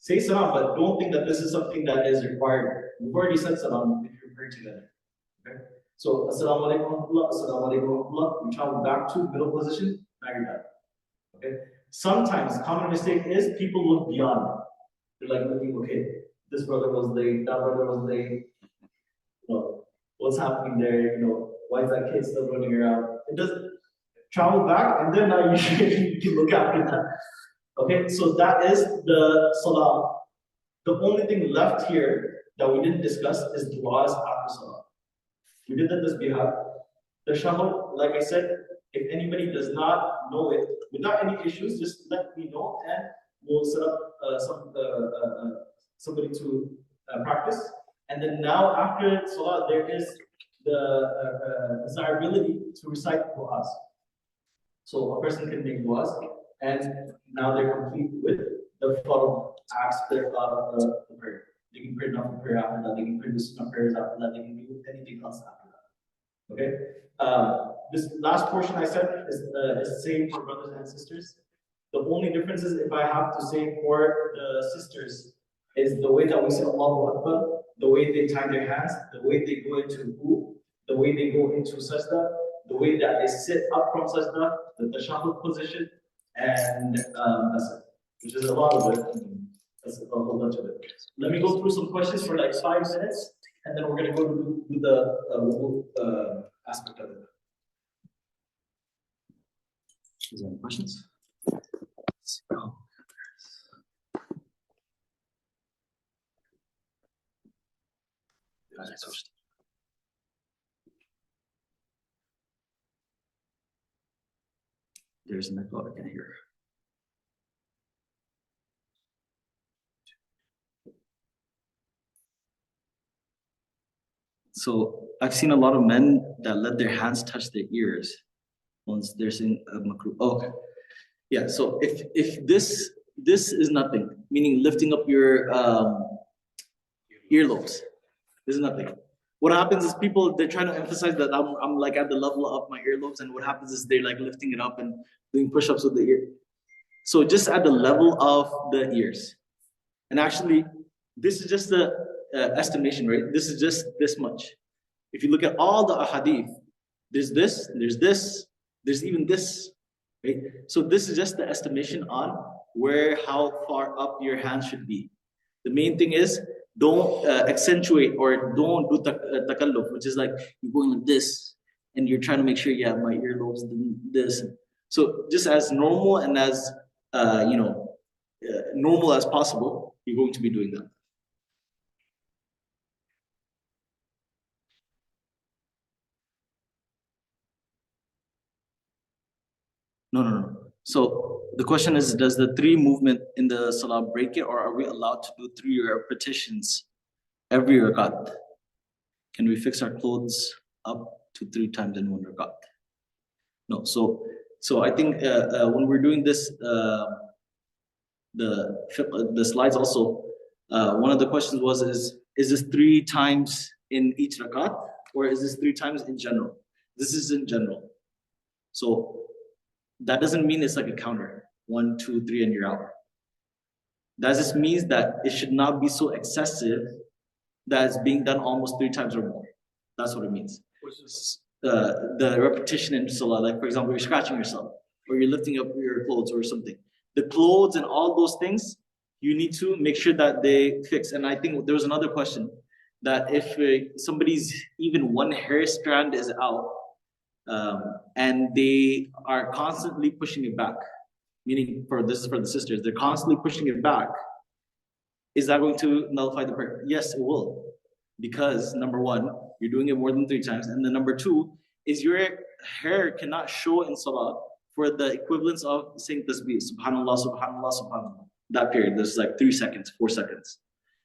Say salam, but don't think that this is something that is required. You've already said salam if you're praying together. Okay? So assalamu alaikum wa rahmatullah, assalamu alaikum wa rahmatullah. You travel back to middle position, now you're done. Okay? Sometimes common mistake is people look beyond. They're like looking, okay, this brother was late, that brother was late. You know, what's happening there? You know, why is that kid still running around? It doesn't travel back, and then now you can look after that. Okay, so that is the salah. The only thing left here that we didn't discuss is du'as after salah. We did the tasbihah. The shahud, like I said, if anybody does not know it, without any issues, just let me know and we'll set up somebody to practice. And then now after salah, there is the desirability to recite du'as. So a person can make du'as, and now they're complete with the fard aspect of the prayer. They can pray nafil prayer after that, they can pray the sunnah prayers after that, they can do anything else after that. Okay? This last portion I said is the same for brothers and sisters. The only difference is if I have to say for the sisters, is the way that we say Allahu Akbar, the way they tie their hands, the way they go into wudu, the way they go into sajda, the way that they sit up from sajda, the tashahhud position, and that's it. Which is a lot of it. That's a whole bunch of it. Let me go through some questions for like 5 minutes, and then we're going to go to the aspect of it. Is there any questions? There's an echo I can hear. So I've seen a lot of men that let their hands touch their ears once they're saying makruh. Oh, okay. Yeah, so if this is nothing, meaning lifting up your earlobes, this is nothing. What happens is people, they're trying to emphasize that I'm like at the level of my earlobes, and what happens is they're like lifting it up and doing push-ups with the ear. So just at the level of the ears. And actually, this is just the estimation, right? This is just this much. If you look at all the ahadith, there's this, there's even this, right? So this is just the estimation on how far up your hand should be. The main thing is, don't accentuate or don't do takalluf, which is like you're going like this and you're trying to make sure, yeah, my earlobes this. So just as normal and as normal as possible, you're going to be doing that. No. So the question is, does the 3 movement in the salah break it, or are we allowed to do 3 repetitions every rakat? Can we fix our clothes up to 3 times in 1 rakat? No. So I think when we're doing this, the slides also, one of the questions was, is this 3 times in each rakat, or is this 3 times in general? This is in general. So that doesn't mean it's like a counter, 1, 2, 3, and you're out. That just means that it should not be so excessive that it's being done almost 3 times or more. That's what it means. The repetition in salah, like for example, you're scratching yourself, or you're lifting up your clothes or something. The clothes and all those things, you need to make sure that they fix. And I think there was another question that if somebody's even 1 hair strand is out, and they are constantly pushing it back, meaning this is for the sisters, they're constantly pushing it back, is that going to nullify the prayer? Yes, it will. Because number 1, you're doing it more than 3 times, and then number 2 is you're hair cannot show in salah for the equivalence of saying tasbih, subhanallah, subhanallah, subhanallah. That period, there's like 3 seconds, 4 seconds.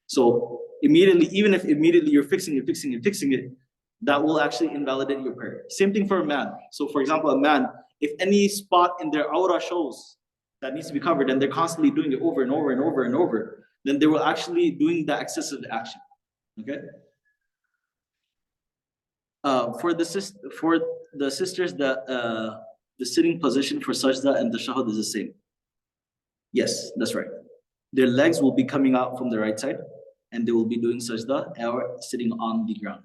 So immediately, even if immediately you're fixing it, that will actually invalidate your prayer. Same thing for a man. So for example, a man, if any spot in their aura shows that needs to be covered and they're constantly doing it over and over and over and over, then they will actually doing the excessive action. Okay? For the sisters, the sitting position for sajda and the shahud is the same. Yes, that's right. Their legs will be coming out from the right side and they will be doing sajda or sitting on the ground.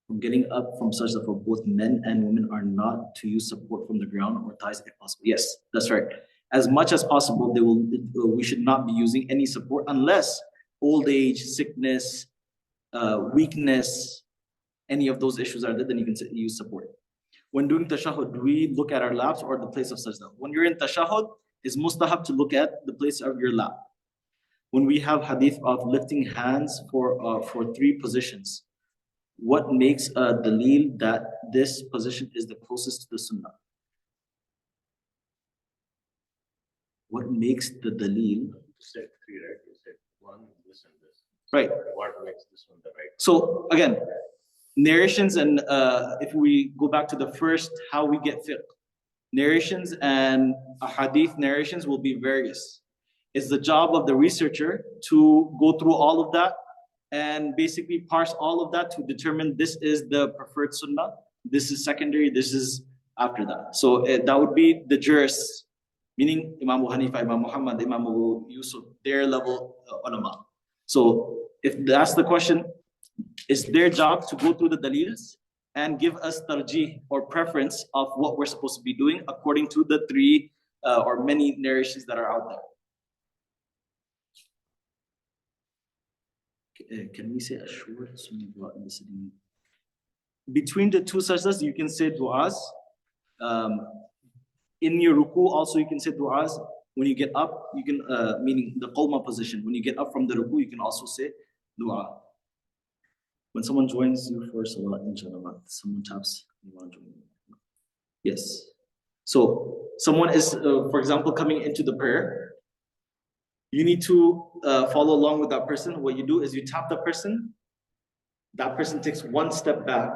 From getting up from sajda for both men and women are not to use support from the ground or thighs if possible. Yes, that's right. As much as possible, we should not be using any support unless old age, sickness, weakness, any of those issues are there, then you can use support. When doing tashahhud, do we look at our laps or the place of sajda? When you're in tashahhud, it's mustahab to look at the place of your lap. When we have hadith of lifting hands for 3 positions, what makes a dalil that this position is the closest to the sunnah? What makes the dalil? You said 3, right? You said 1, this and this. Right. What makes this one the right? So again, narrations and if we go back to the first, how we get fiqh, narrations and hadith narrations will be various. It's the job of the researcher to go through all of that and basically parse all of that to determine this is the preferred sunnah, this is secondary, this is after that. So that would be the jurists, meaning Imam Abu Hanifa, Imam Muhammad, Imam Abu Yusuf, their level ulama. So if that's the question, it's their job to go through the dalils and give us tarjih or preference of what we're supposed to be doing according to the 3 or many narrations that are out there. Can we say a short sunnah dua in the sitting? Between the 2 sajdas, you can say du'as. In your ruku also you can say du'as. When you get up, you can, meaning the qawma position. When you get up from the ruku, you can also say dua. When someone joins you for salah in Jamaat, someone taps, you want to join. Yes. So someone is, for example, coming into the prayer. You need to follow along with that person. What you do is you tap the person. That person takes 1 step back,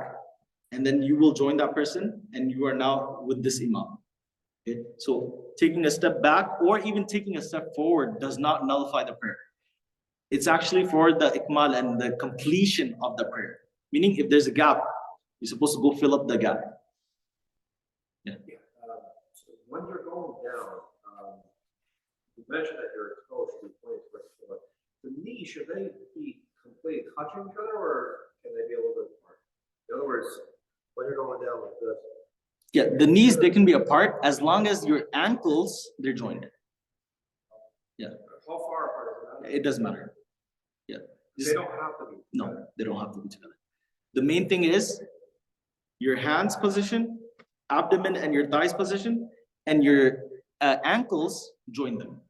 and then you will join that person, and you are now with this imam. Okay? So taking a step back or even taking a step forward does not nullify the prayer. It's actually for the ikmal and the completion of the prayer. Meaning if there's a gap, you're supposed to go fill up the gap. Yeah. So when you're going down, you mentioned that you're exposed to the point where the knees, should they be completely touching each other or can they be a little bit apart? In other words, when you're going down like this. Yeah, the knees, they can be apart as long as your ankles, they're joined. Yeah. How far apart is it? It doesn't matter. Yeah. They don't have to be. No, they don't have to be together. The main thing is your hands position, abdomen and your thighs position, and your ankles join them.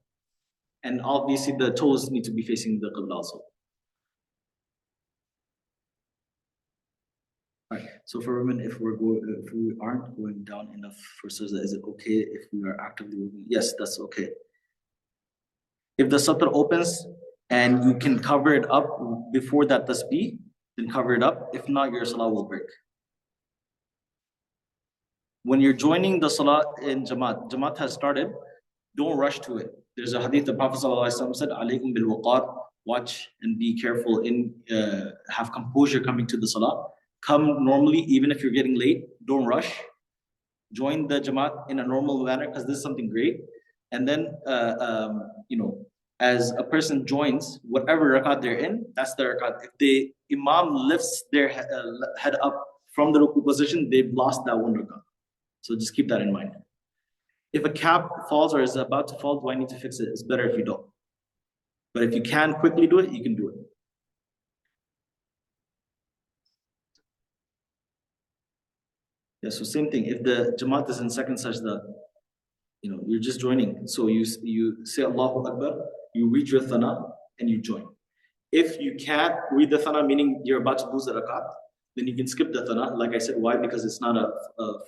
And obviously the toes need to be facing the qibla also. Right. So for women, if we aren't going down enough for sajda, is it okay if we are actively moving? Yes, that's okay. If the satr opens and you can cover it up before that tasbih, then cover it up. If not, your salah will break. When you're joining the salah in Jamaat has started, don't rush to it. There's a hadith the Prophet ﷺ said, "Alaykum bil waqar," watch and be careful have composure coming to the salah. Come normally, even if you're getting late, don't rush. Join the Jamaat in a normal manner because this is something great. And then, as a person joins, whatever rakat they're in, that's the rakat. If the imam lifts their head up from the ruku position, they've lost that 1 rakat. So just keep that in mind. If a cap falls or is about to fall, do I need to fix it? It's better if you don't. But if you can quickly do it, you can do it. Yeah, so same thing. If the Jamaat is in second sajda, you're just joining. So you say Allahu Akbar, you read your thana, and you join. If you can't read the thana, meaning you're about to lose the rakat, then you can skip the thana. Like I said, why? Because it's not a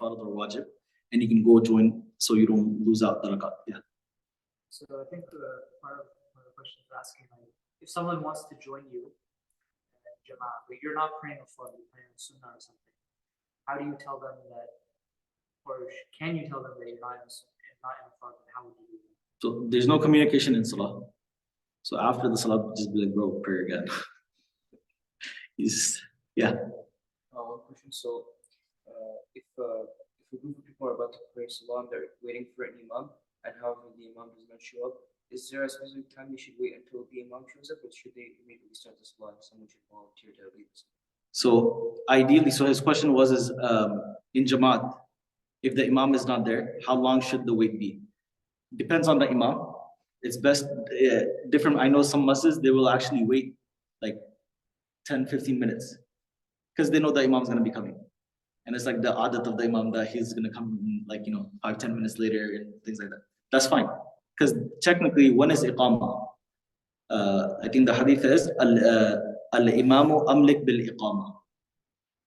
fard or wajib, and you can go join so you don't lose out the rakat. Yeah. So I think part of the question is asking, like, if someone wants to join you in Jama'at, but you're not praying a fard, you're praying a sunnah or something, how do you tell them that, or can you tell them that you're not in a sunnah, not in a fard, and how would you do that? So there's no communication in salah. So after the salah, just be like, bro, pray again. Yeah. One question. So, if a group of people are about to pray Salah and they're waiting for an imam, and however the imam does not show up, is there a specific time they should wait until the imam shows up, or should they immediately start the Salah if someone should volunteer to lead the Salah? So ideally, so his question was in Jamaat, if the imam is not there, how long should the wait be? Depends on the imam. It's best different. I know some masjids, they will actually wait like 10-15 minutes because they know the imam is going to be coming, and it's like the adat of the imam that he's going to come like 5-10 minutes later and things like that. That's fine because technically, when is iqamah? I think the hadith is al-imamu amlik bil iqamah.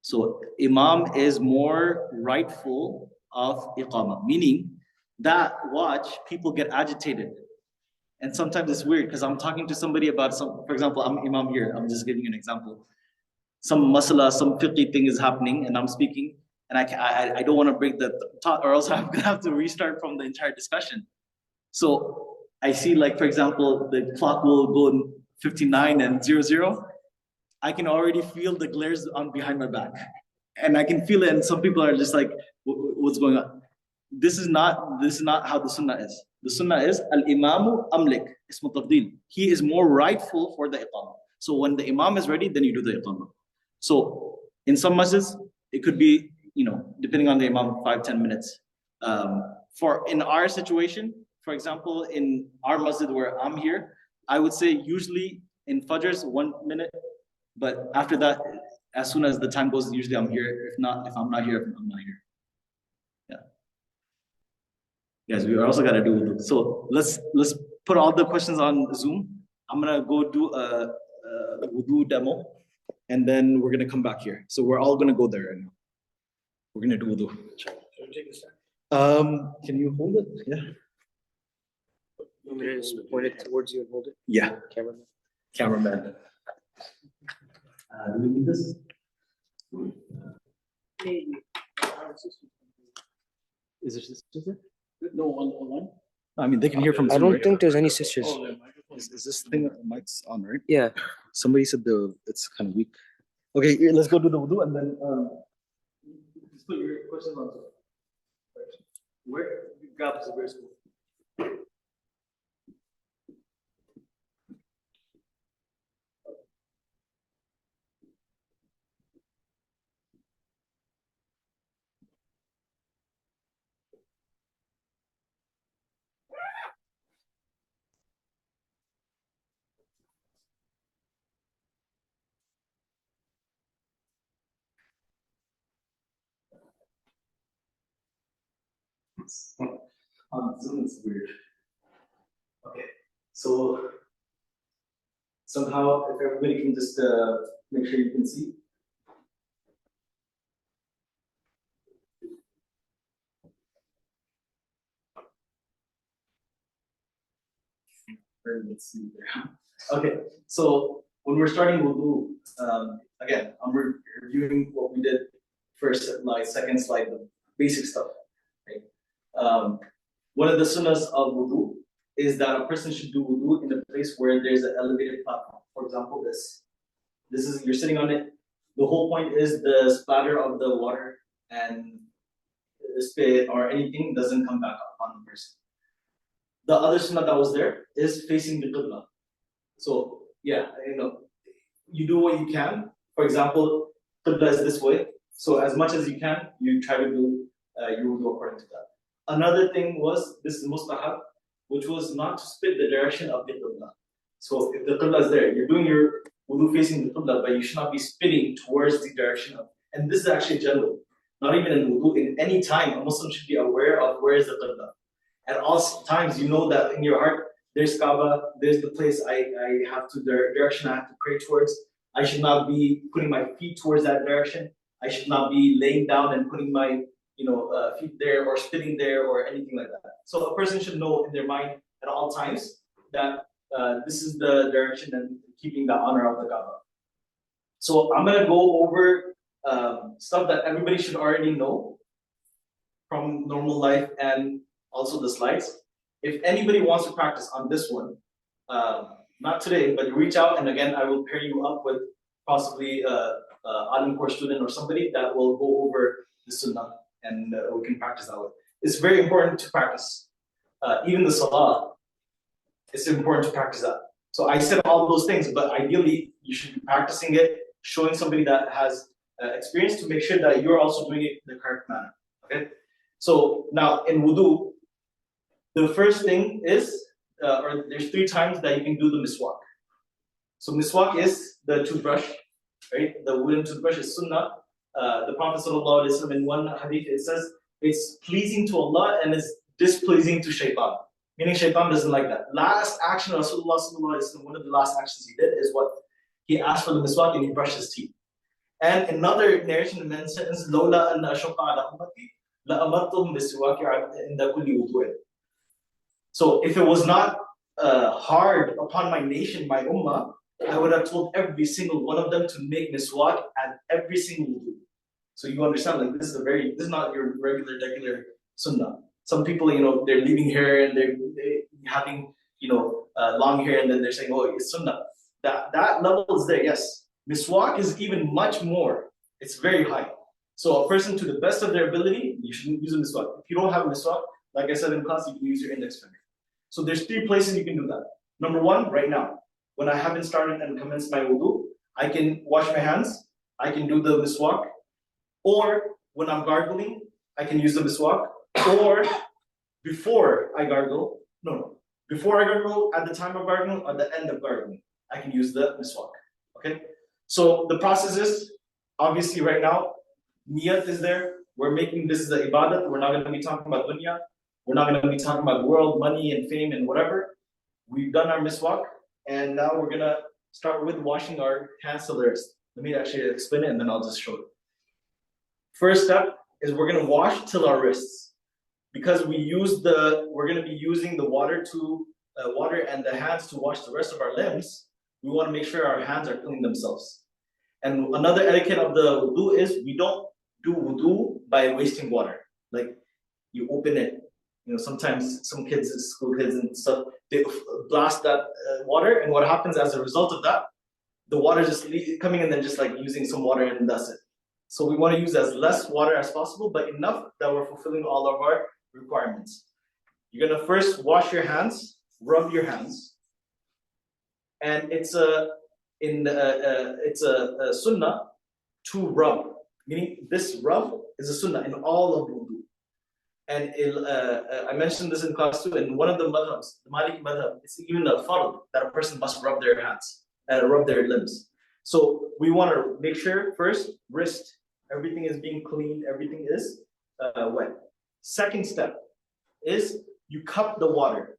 So imam is more rightful of iqamah, meaning that watch people get agitated. And sometimes it's weird because I'm talking to somebody about for example, I'm imam here. I'm just giving you an example. Some masala, some fiqh thing is happening and I'm speaking and I don't want to break the thought or else I'm going to have to restart from the entire discussion. So I see like, for example, the clock will go in 59 and 00. I can already feel the glares on behind my back and I can feel it. And some people are just like, what's going on? This is not how the sunnah is. The sunnah is al-imamu amlik, ismu tafdil. He is more rightful for the iqamah. So when the imam is ready, then you do the iqamah. So in some masjids, it could be, depending on the imam, 5-10 minutes. In our situation, for example, in our masjid where I'm here, I would say usually in Fajrs 1 minute, but after that, as soon as the time goes, usually I'm here. If I'm not here, I'm not here. Yes, we also gotta do wudu. So let's put all the questions on Zoom. I'm gonna go do a wudu demo, and then we're gonna come back here. So we're all gonna go there right now. We're gonna do wudu. Can you hold it? Yeah. You want me to just point it towards you and hold it? Yeah. Cameraman. Do we need this? Maybe. Is there sisters there? No, online? I mean, they can hear from I Zoom, don't right? think there's any sisters. Oh, the microphone. Is this thing mic's on, right? Yeah. Somebody said it's kind of weak. Okay, let's go do the wudu and then just put your questions on. Where you grab the very school. On Zoom, it's weird. Okay, so somehow, if everybody can just make sure you can see. Let's see there. Okay, so when we're starting wudu, again, I'm reviewing what we did first, second slide, the basic stuff. One of the sunnahs of wudu is that a person should do wudu in a place where there's an elevated platform. For example, this is, you're sitting on it. The whole point is the splatter of the water and the spit or anything doesn't come back up on the person. The other sunnah that was there is facing the qibla. So yeah, you do what you can. For example, qibla is this way. So as much as you can, you try to do your wudu according to that. Another thing was, this is mustahab, which was not to spit the direction of the qibla. So if the qibla is there, you're doing your wudu facing the qibla, but you should not be spitting towards the direction of. And this is actually general, not even in wudu. In any time, a Muslim should be aware of where is the qibla. At all times, you know that in your heart, there's Kaaba, there's the place I have to, the direction I have to pray towards. I should not be putting my feet towards that direction. I should not be laying down and putting my feet there or spitting there or anything like that. So a person should know in their mind at all times that this is the direction and keeping the honor of the Kaaba. So I'm gonna go over stuff that everybody should already know from normal life and also the slides. If anybody wants to practice on this one, not today, but reach out, and again, I will pair you up with possibly Alim course student or somebody that will go over the Sunnah, and we can practice that way. It's very important to practice. Even the Salah, it's important to practice that. So I said all those things, but ideally you should be practicing it, showing somebody that has experience to make sure that you're also doing it in the correct manner. Okay. So now in wudu, the first thing is, or there's 3 times that you can do the miswak. So miswak is the toothbrush, right? The wooden toothbrush is sunnah. The Prophet ﷺ in one hadith, it says it's pleasing to Allah and it's displeasing to shaitan. Meaning shaitan doesn't like that. Last action of Rasulullah ﷺ, one of the last actions he did is what? He asked for the miswak and he brushed his teeth. And another narration mentions, Lola anna ashqa ala ummati la amartuhum biswaki inda kulli wudu'in. So if it was not hard upon my nation, my ummah, I would have told every single one of them to make miswak at every single wudu. So you understand, like this is not your regular sunnah. Some people, they're leaving hair and they're having, long hair, and then they're saying, oh, it's sunnah. That level is there, yes. Miswak is even much more. It's very high. So a person, to the best of their ability, you shouldn't use a miswak. If you don't have a miswak, like I said in class, you can use your index finger. So there's 3 places you can do that. Number 1, right now, when I haven't started and commenced my wudu, I can wash my hands, I can do the miswak, or when I'm gargling, I can use the miswak, or before I gargle, before I gargle, at the time of gargling, or at the end of gargling, I can use the miswak, okay? So the process is, obviously right now, niyat is there, we're making this the ibadat, we're not going to be talking about dunya, we're not going to be talking about world, money, and fame, and whatever. We've done our miswak, and now we're going to start with washing our hands to the wrist. Let me actually explain it, and then I'll just show it. First step is we're going to wash till our wrists. Because we're going to be using the water and the hands to wash the rest of our limbs, we want to make sure our hands are cleaning themselves. And another etiquette of the wudu is we don't do wudu by wasting water. Like you open it, sometimes some kids, school kids and stuff, they blast that water, and what happens as a result of that, the water just coming in and just like using some water and that's it. So we want to use as less water as possible, but enough that we're fulfilling all of our requirements. You're gonna first wash your hands, rub your hands, and it's a sunnah to rub. Meaning this rub is a sunnah in all of wudu. And I mentioned this in class too. In one of the madhabs, the Maliki madhab, it's even a fard that a person must rub their hands and rub their limbs. So we want to make sure first, wrist, everything is being cleaned, everything is wet. Second step is you cup the water.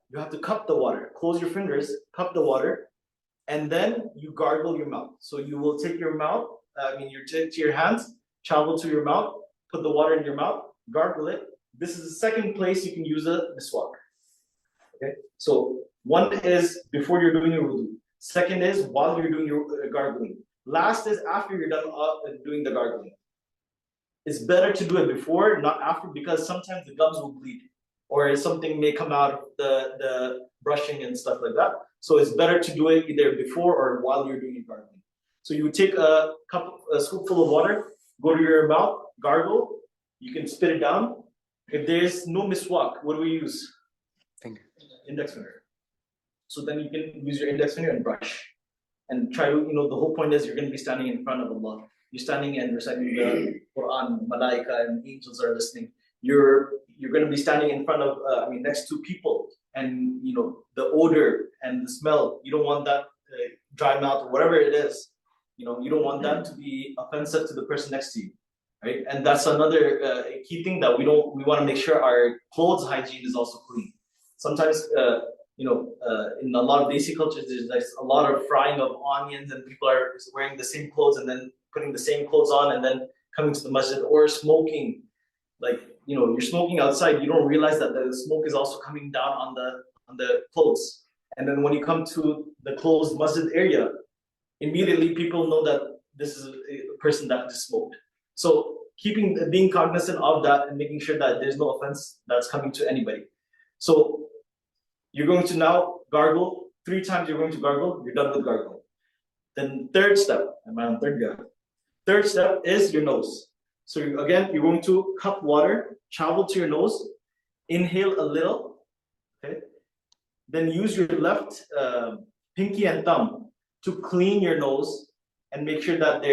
You have to cup the water. Close your fingers, cup the water, and then you gargle your mouth. So you will take your mouth, you take your hands, travel to your mouth, put the water in your mouth, gargle it. This is the second place you can use a miswak. Okay, so one is before you're doing your wudu. Second is while you're doing your gargling. Last is after you're done doing the gargling. It's better to do it before, not after, because sometimes the gums will bleed, or something may come out of the brushing and stuff like that. So it's better to do it either before or while you're doing your gargling. So you would take a scoopful of water, go to your mouth, gargle. You can spit it down. If there's no miswak, what do we use? Finger. Index finger. So then you can use your index finger and brush. And try to, the whole point is you're going to be standing in front of Allah. You're standing and reciting the Quran, malaika and angels are listening. You're going to be standing in front of, next to people, and the odor and the smell. You don't want that dry mouth or whatever it is. You don't want that to be offensive to the person next to you, right? And that's another key thing that we want to make sure our clothes hygiene is also clean. Sometimes in a lot of Desi cultures, there's like a lot of frying of onions, and people are wearing the same clothes and then putting the same clothes on and then coming to the masjid, or smoking. Like, you're smoking outside, you don't realize that the smoke is also coming down on the clothes. And then when you come to the closed masjid area, immediately people know that this is a person that just smoked. So being cognizant of that and making sure that there's no offense that's coming to anybody. So you're going to now gargle 3 times. You're going to gargle. You're done with gargle. Then third step. Am I on third guy? Third step is your nose. So again, you're going to cup water, travel to your nose, inhale a little. Okay. Then use your left pinky and thumb to clean your nose and make sure that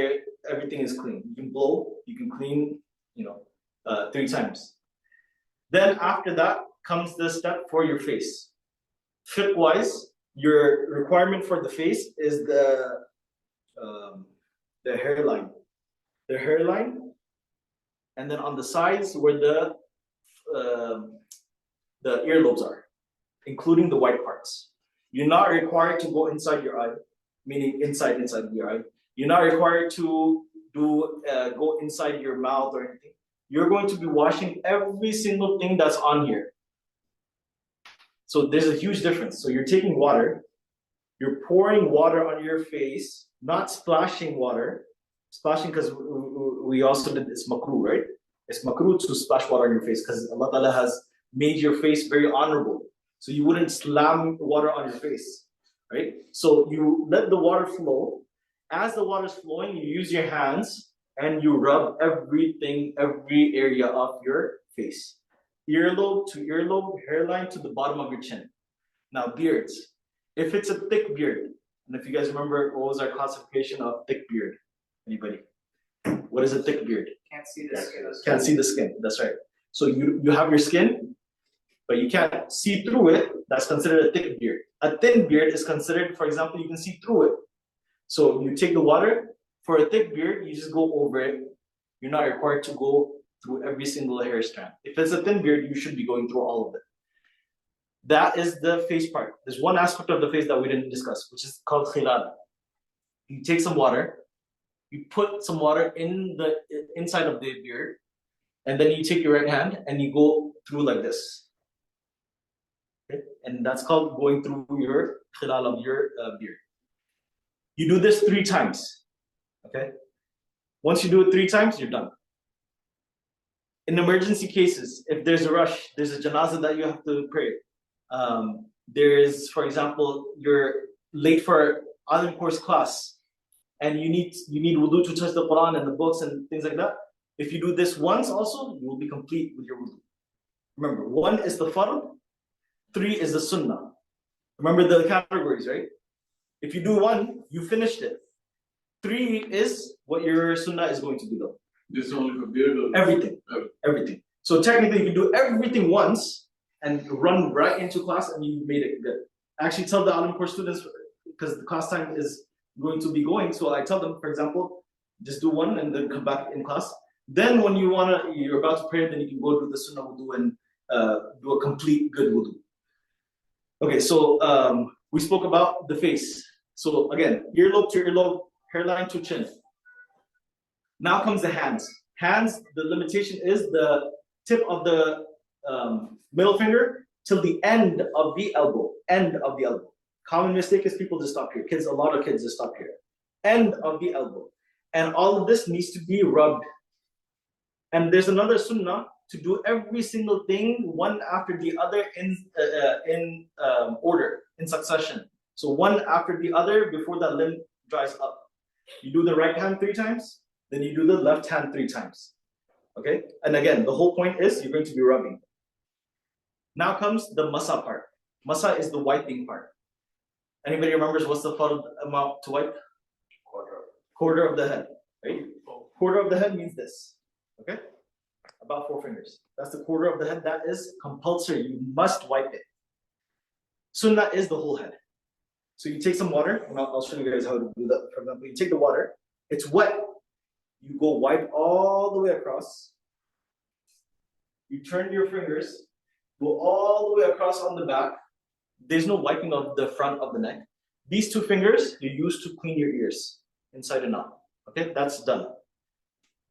everything is clean. You can blow. You can clean. 3 times. Then after that comes the step for your face. Fiqh-wise, your requirement for the face is the hairline. The hairline, and then on the sides where the earlobes are, including the white parts. You're not required to go inside your eye, meaning inside your eye. You're not required to go inside your mouth or anything. You're going to be washing every single thing that's on here. So there's a huge difference. So you're taking water, you're pouring water on your face, not splashing water. Splashing, because we also did this makruh, right? It's makruh to splash water on your face because Allah Ta'ala has made your face very honorable. So you wouldn't slam water on your face, right? So you let the water flow. As the water is flowing, you use your hands and you rub everything, every area of your face. Earlobe to earlobe, hairline to the bottom of your chin. Now, beards. If it's a thick beard, and if you guys remember, what was our classification of thick beard? Anybody? What is a thick beard? Can't see the skin. Can't see the skin. That's right. So you have your skin, but you can't see through it. That's considered a thick beard. A thin beard is considered, for example, you can see through it. So you take the water. For a thick beard, you just go over it. You're not required to go through every single hair strand. If it's a thin beard, you should be going through all of it. That is the face part. There's one aspect of the face that we didn't discuss, which is called khilal. You take some water, you put some water in the inside of the beard, and then you take your right hand and you go through like this. Okay? And that's called going through your khilal of your beard. You do this 3 times. Okay? Once you do it 3 times, you're done. In emergency cases, if there's a rush, there's a janazah that you have to pray. There is, for example, you're late for alim course class, and you need wudu to touch the Quran and the books and things like that. If you do this once also, you will be complete with your wudu. Remember, 1 is the fard, 3 is the sunnah. Remember the categories, right? If you do 1, you finished it. 3 is what your sunnah is going to be though. This is only for beard or Everything. So technically, you can do everything once and run right into class, and you made it good. I actually tell the alim course students, because the class time is going to be going, so I tell them, for example, just do 1 and then come back in class. Then when you're about to pray, then you can go do the sunnah wudu and do a complete good wudu. Okay, so we spoke about the face. So again, earlobe to earlobe, hairline to chin. Now comes the hands. Hands, the limitation is the tip of the middle finger till the end of the elbow. End of the elbow. Common mistake is people just stop here. A lot of kids just stop here. End of the elbow. And all of this needs to be rubbed. And there's another sunnah to do every single thing one after the other in order, in succession. So 1 after the other before that limb dries up. You do the right hand 3 times, then you do the left hand 3 times. Okay? And again, the whole point is you're going to be rubbing. Now comes the masa part. Masa is the wiping part. Anybody remembers what's the fard amount to wipe? Quarter of the head. Right? Quarter of the head means this. Okay? About 4 fingers. That's the quarter of the head. That is compulsory. You must wipe it. Sunnah is the whole head. So you take some water, and I'll show you guys how to do that. For example, you take the water, it's wet. You go wipe all the way across. You turn your fingers, go all the way across on the back. there's no wiping of the front of the neck. These two fingers you use to clean your ears inside and out. Okay, that's done.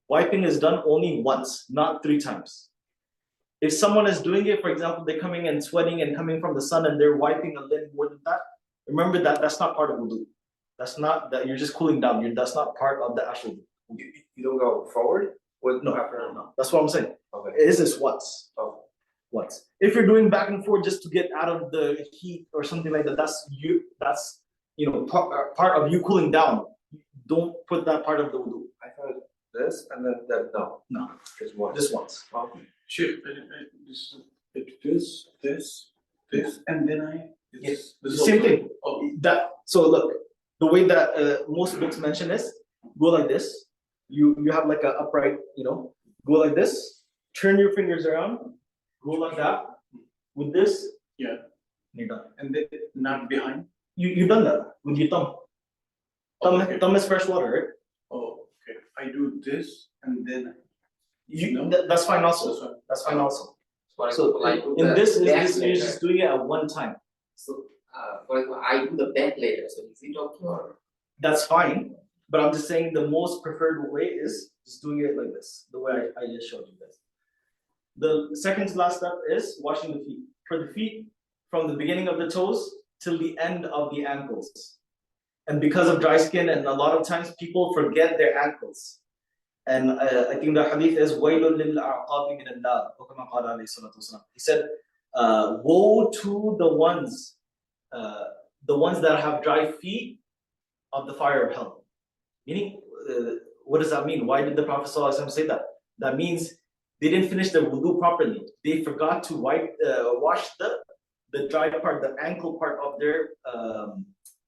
Wiping is done only once, not 3 times. If someone is doing it, for example, they're coming and sweating and coming from the sun and they're wiping a limb more than that, remember that that's not part of wudu. That's not that you're just cooling down. That's not part of the actual wudu. You don't go forward with No, after. no. That's what I'm saying. Okay. It is this once. Oh. Once. If you're doing back and forth just to get out of the heat or something like that, that's part of you cooling down. Don't put that part of the wudu. I thought this and then that. No. No. Just one. Just once. Okay. Sure, this, and then Yes. this is Same also- thing. Oh, So look, the way that most books mention is go like this. You have like an upright, go like this, turn your fingers around, go like that. With this, yeah, you're done. and then not behind. You've done that with your thumb. Okay. Thumb is fresh water, right? Oh, okay. I do this and then No. That's fine also. That's fine. That's fine also. For So example, I do in the this, back you're later. just doing it at one time. So, for example, I do the back later. So is it okay or? That's fine. But I'm just saying the most preferred way is just doing it like this, the way I just showed you guys. The second to last step is washing the feet. For the feet, from the beginning of the toes till the end of the ankles. And because of dry skin, and a lot of times people forget their ankles. And I think the hadith is وَيْلٌ لِلْأَعْقَابِ مِنَ النَّارِ. He said, woe to the ones that have dry feet of the fire of hell. Meaning, what does that mean? Why did the Prophet ﷺ say that? That means they didn't finish their wudu properly. They forgot to wash the dry part, the ankle part of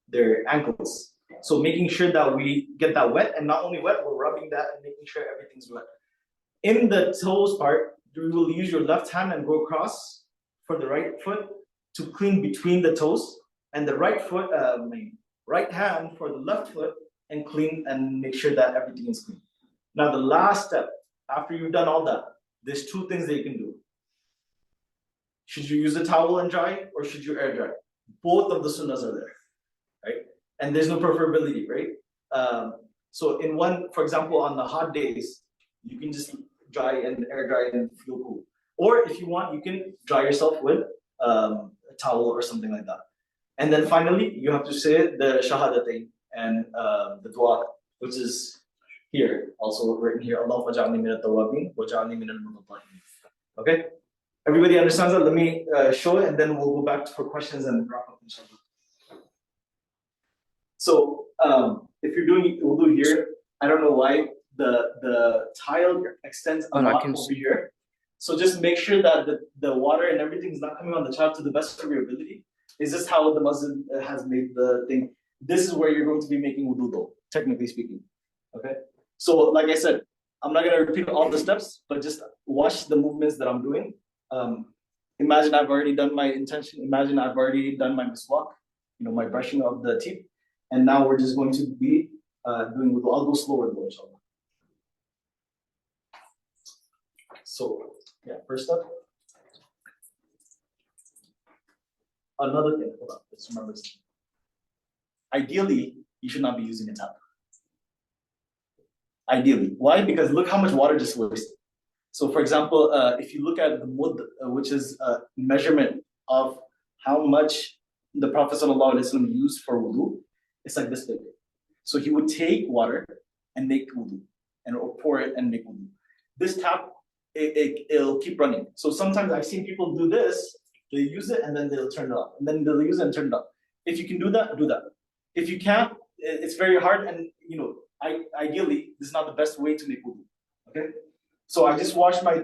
their ankles. So making sure that we get that wet, and not only wet, we're rubbing that and making sure everything's wet. In the toes part, you will use your left hand and go across for the right foot to clean between the toes, and the right hand for the left foot and clean and make sure that everything is clean. Now the last step, after you've done all that, there's 2 things that you can do. Should you use a towel and dry, or should you air dry? Both of the sunnahs are there, right? And there's no preferability, right? So in one, for example, on the hot days, you can just dry and air dry and feel cool. Or if you want, you can dry yourself with a towel or something like that. And then finally, you have to say the shahadatain and the dua, which is here, also written here. Allahumma ja'alni min at-tawwabin wa ja'alni min al-mutatahhirin. Okay? Everybody understands that? Let me show it, and then we'll go back for questions and wrap up, inshallah. So if you're doing wudu here, I don't know why the tile extends a lot over here. So just make sure that the water and everything is not coming on the child to the best of your ability. Is this how the Muslim has made the thing? This is where you're going to be making wudu though, technically speaking. Okay? So like I said, I'm not going to repeat all the steps, but just watch the movements that I'm doing. Imagine I've already done my intention. Imagine I've already done my miswak, my brushing of the teeth. And now we're just going to be doing wudu. I'll go slower though, inshallah. So, yeah, first up. Another thing, hold on, let's remember this. Ideally, you should not be using a tap. Ideally. Why? Because look how much water just wasted. So for example, if you look at the mud, which is a measurement of how much the Prophet ﷺ used for wudu, it's like this big. So he would take water and make wudu, or pour it and make wudu. This tap, it'll keep running. So sometimes I've seen people do this, they use it and then they'll turn it off. And then they'll use it and turn it off. If you can do that, do that. If you can't, it's very hard, and ideally, this is not the best way to make wudu. Okay? So I just washed my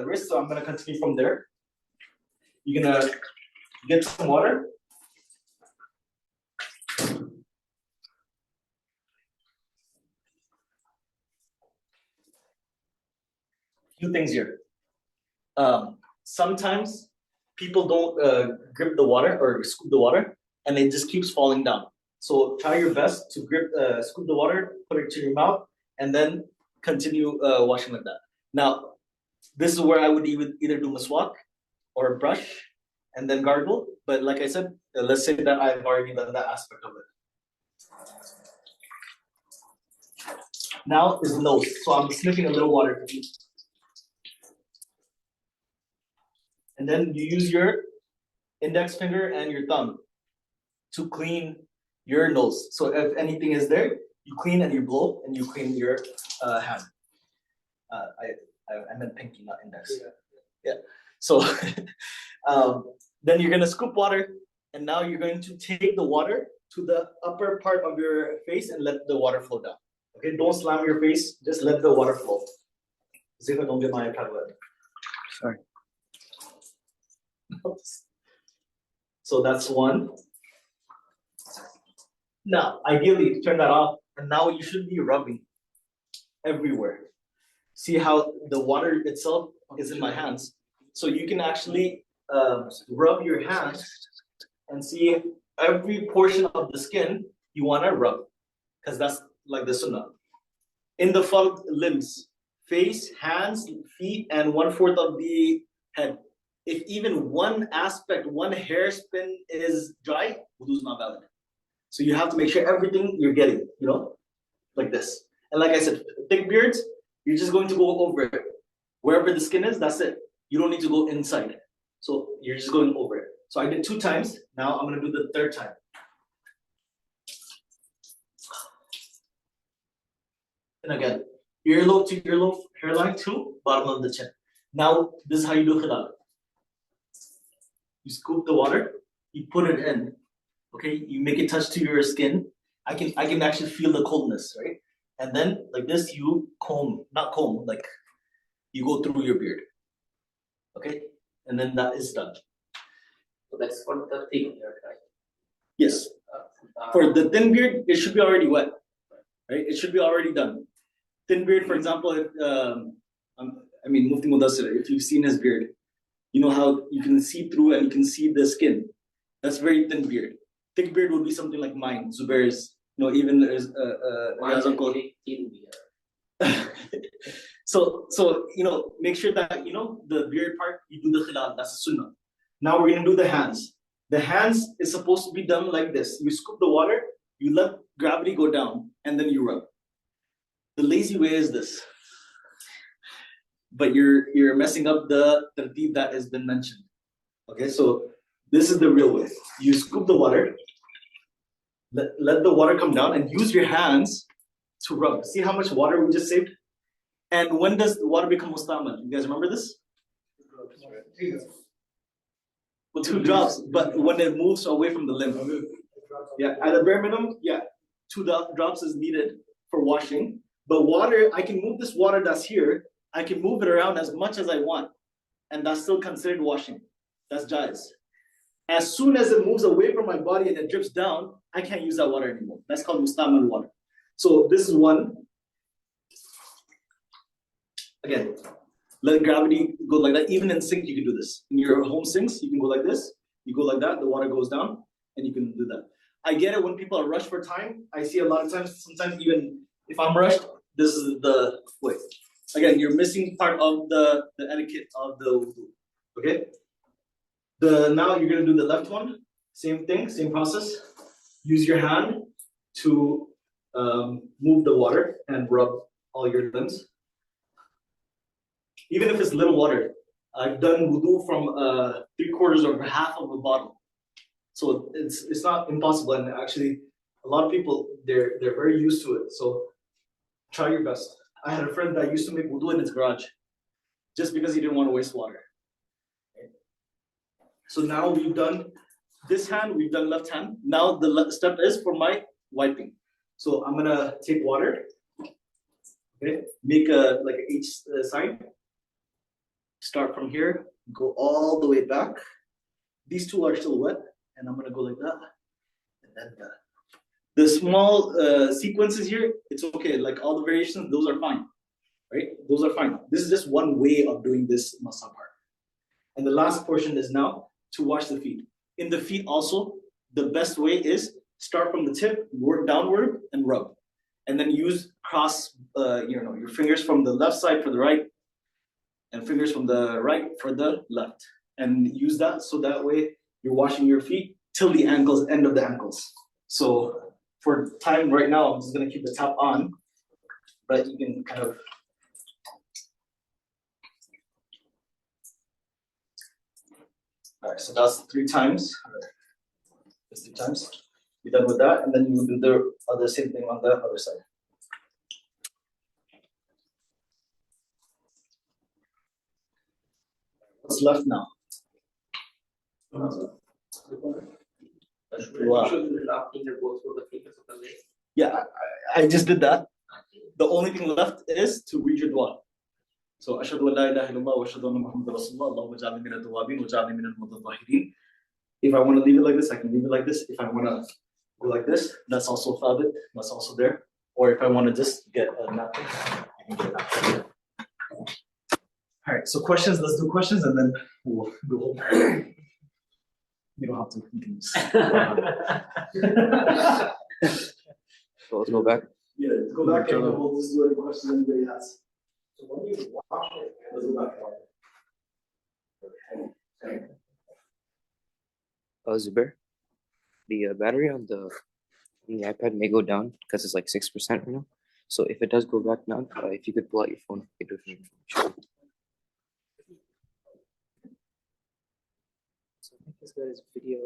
wrist, so I'm gonna continue from there. You're gonna get some water. Few things here. Sometimes people don't grip the water or scoop the water, and it just keeps falling down. So try your best to scoop the water, put it to your mouth, and then continue washing like that. Now, this is where I would either do miswak or brush and then gargle. But like I said, let's say that I've already done that aspect of it. Now is nose. So I'm sniffing a little water. And then you use your index finger and your thumb to clean your nose. So if anything is there, you clean and you blow and you clean your hand. I meant pinky, not index. Yeah. So then you're gonna scoop water, and now you're going to take the water to the upper part of your face and let the water flow down. Okay, don't slam your face, just let the water flow. See if I don't get my iPad wet. Sorry. So that's one. Now, ideally, turn that off, and now you should be rubbing everywhere. See how the water itself is in my hands. So you can actually rub your hands and see every portion of the skin you want to rub, because that's like the sunnah. In the full limbs, face, hands, feet, and 1/4 of the head. If even one aspect, one hairspin is dry, wudu is not valid. So you have to make sure everything you're getting, like this. And like I said, thick beards, you're just going to go over it. Wherever the skin is, that's it. You don't need to go inside. So you're just going over it. So I did 2 times. Now I'm going to do the 3rd time. And again, earlobe to earlobe, hairline to bottom of the chin. Now, this is how you do khilal. You scoop the water, you put it in. Okay, you make it touch to your skin. I can actually feel the coldness, right? And then like this, you like you go through your beard. Okay, and then that is done. So that's for the thin beard, right? Yes. For the thin beard, it should be already wet, right? It should be already done. Thin beard, for example, if Mufti Mudassir, if you've seen his beard, you know how you can see through and you can see the skin. That's very thin beard. Thick beard would be something like mine, Zubair's, even there's Riyaz's uncle. So make sure that the beard part you do the khilal. That's a sunnah. Now we're gonna do the hands. The hands is supposed to be done like this. You scoop the water, you let gravity go down, and then you rub. The lazy way is this, but you're messing up the tarteeb that has been mentioned. Okay, so this is the real way. You scoop the water, let the water come down, and use your hands to rub. See how much water we just saved? And when does the water become mustamal? You guys remember this? Well, 2 drops, but when it moves away from the limb. Yeah, at a bare minimum, 2 drops is needed for washing. But water, I can move this water that's here, I can move it around as much as I want, and that's still considered washing. That's jaiz. As soon as it moves away from my body and it drips down, I can't use that water anymore. That's called mustamal water. So this is one. Again, let gravity go like that. Even in sink, you can do this. In your home sinks, you can go like this. You go like that, the water goes down, and you can do that. I get it when people are rushed for time. I see a lot of times, sometimes even if I'm rushed, this is the way. Again, you're missing part of the etiquette of the wudu. Okay? Now you're gonna do the left one. Same thing, same process. Use your hand to move the water and rub all your limbs. Even if it's little water, I've done wudu from 3/4 or half of a bottle. So it's not impossible, and actually a lot of people they're very used to it. So try your best. I had a friend that used to make wudu in his garage just because he didn't want to waste water. So now we've done this hand, we've done left hand. Now the step is for my wiping. So I'm gonna take water, okay, make like an H sign. Start from here, go all the way back. These 2 are still wet, and I'm gonna go like that, and then the small sequences here, it's okay. Like all the variations, those are fine, right? Those are fine. This is just one way of doing this masa part. And the last portion is now to wash the feet. In the feet also, the best way is start from the tip, work downward, and rub, and then use cross, your fingers from the left side for the right, and fingers from the right for the left, and use that so that way you're washing your feet till the ankles, end of the ankles. So for time right now, I'm just gonna keep the tap on, but you can kind of. All right, so that's 3 times. That's 3 times. You're done with that, and then you will do the other same thing on the other side. What's left now? Wow. Yeah, I just did that. The only thing left is to read your dua. So, ashhadu an la ilaha illallah wa ashhadu anna Muhammadan Rasulullah, Allahumma ja'alni min at-tawwabin wa ja'alni min al-mutatahhirin. If I want to leave it like this, I can leave it like this. If I want to go like this, that's also thabit, that's also there. Or if I want to just get a napkin, I can get a napkin. All right, so questions, let's do questions and then we'll go. You don't have to. So let's go back. Yeah, let's go back and we'll just do any questions anybody has. So when you wash it, let's go back. Zubair, the battery on the iPad may go down because it's like 6% right now. So if it does go back down, if you could pull out your phone, you could do it from your phone. So I think as good as video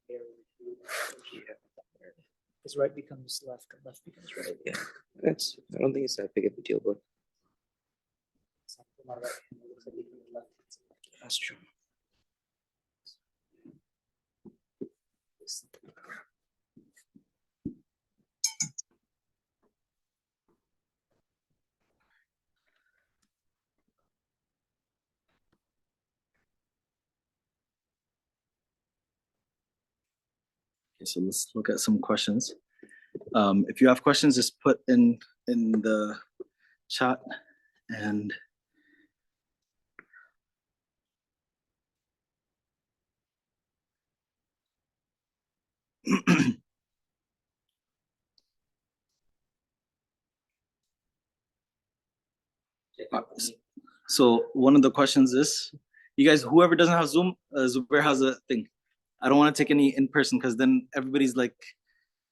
there. Yeah. Because right becomes left and left becomes right. Yeah, I don't think it's that big of a deal, but So for my right hand, it looks like it left. that's true. Okay, so let's look at some questions. If you have questions, just put in the chat and so one of the questions is, you guys, whoever doesn't have Zoom, Zubair has a thing. I don't want to take any in person because then everybody's like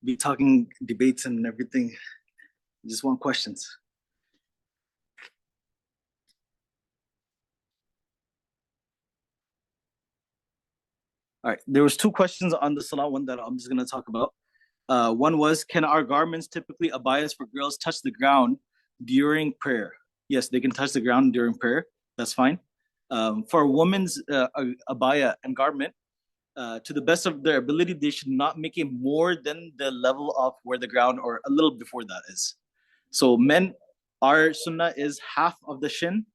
be talking debates and everything. I just want questions. All right, there was 2 questions on the Salah one that I'm just gonna talk about. One was, can our garments, typically abayas for girls, touch the ground during prayer? Yes, they can touch the ground during prayer. That's fine. For a woman's abaya and garment, to the best of their ability, they should not make it more than the level of where the ground or a little before that is. So men, our sunnah is half of the shin.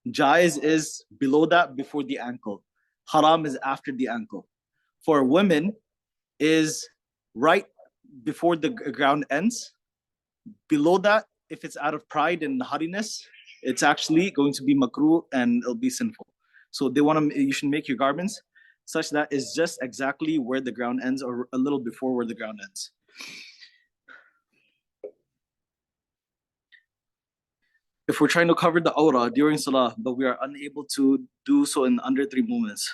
Jaiz is below that, before the ankle. Haram is after the ankle. For women is right before the ground ends. Below that, if it's out of pride and haughtiness, it's actually going to be makruh and it'll be sinful. So you should make your garments such that it's just exactly where the ground ends or a little before where the ground ends. If we're trying to cover the aura during salah, but we are unable to do so in under 3 movements.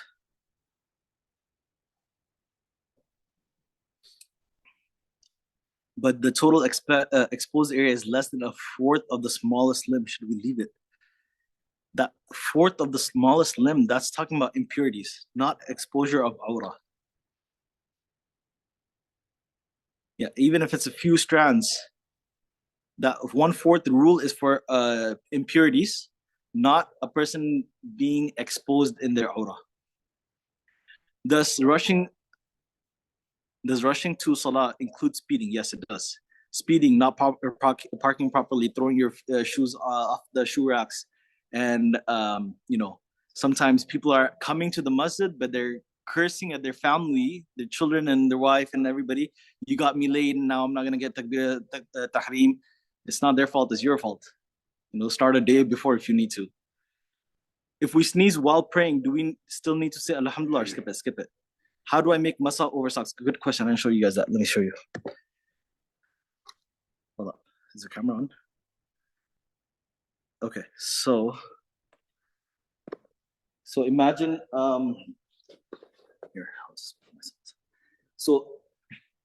But the total exposed area is less than 1/4 of the smallest limb. Should we leave it? That 1/4 of the smallest limb, that's talking about impurities, not exposure of aura. Yeah, even if it's a few strands, that 1/4 rule is for impurities, not a person being exposed in their aura. Does rushing to salah include speeding? Yes, it does. Speeding, not parking properly, throwing your shoes off the shoe racks, and sometimes people are coming to the masjid, but they're cursing at their family, their children and their wife and everybody. You got me late, and now I'm not gonna get tahreem. It's not their fault, it's your fault. Start a day before if you need to. If we sneeze while praying, do we still need to say Alhamdulillah or skip it? How do I make masa over socks? Good question. I'm gonna show you guys that. Let me show you. Hold up. Is the camera on? Okay, so So imagine, here, I'll just put myself. So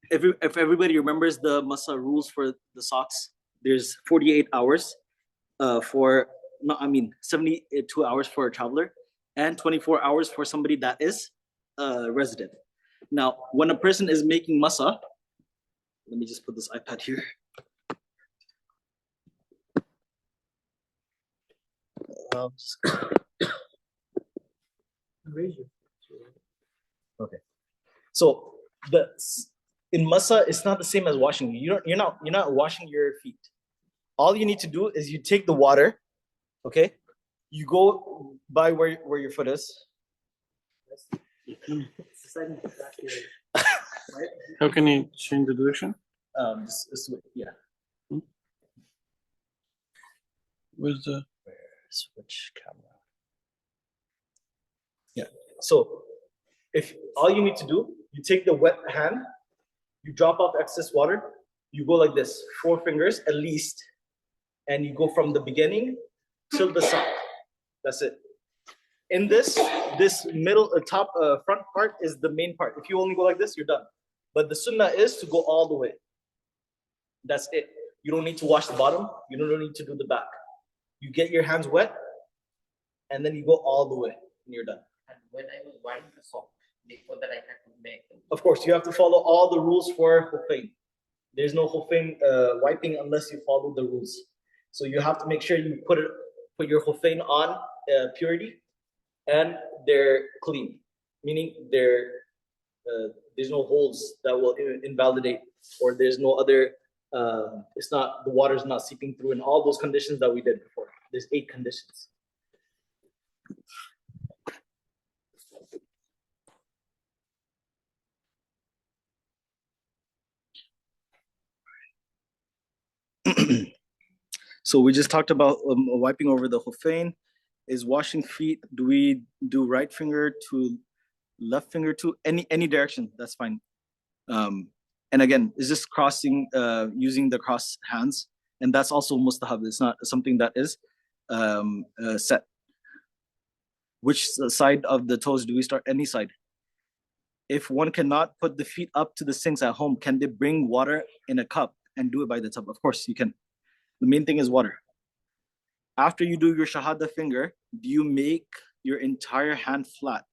if everybody remembers the masa rules for the socks, there's 48 hours for, no, I mean 72 hours for a traveler and 24 hours for somebody that is resident. Now, when a person is making masa, let me just put this iPad here. Okay. So in masa, it's not the same as washing. You're not washing your feet. All you need to do is you take the water, okay? You go by where your foot is. How can you change the direction? This way, yeah. Where's the? Switch camera. Yeah. So if all you need to do, you take the wet hand, you drop off excess water, you go like this, 4 fingers at least, and you go from the beginning till the sock. That's it. In this middle top front part is the main part. If you only go like this, you're done. But the sunnah is to go all the way. That's it. You don't need to wash the bottom. You don't need to do the back. You get your hands wet, and then you go all the way, and you're done. And when I was washing the sock, before that I had to make. Of course, you have to follow all the rules for khuffain. There's no khuffain wiping unless you follow the rules. So you have to make sure you put your khuffain on purity, and they're clean, meaning there's no holes that will invalidate, or there's no other. It's not, the water's not seeping through, and all those conditions that we did before. There's 8 conditions. So we just talked about wiping over the khuffain. Is washing feet, do we do right finger to left finger to any direction? That's fine. And again, is this crossing using the cross hands? And that's also mustahab. It's not something that is set. Which side of the toes do we start? Any side. If one cannot put the feet up to the sinks at home, can they bring water in a cup and do it by the tub? Of course you can. The main thing is water. After you do your shahada finger, do you make your entire hand flat?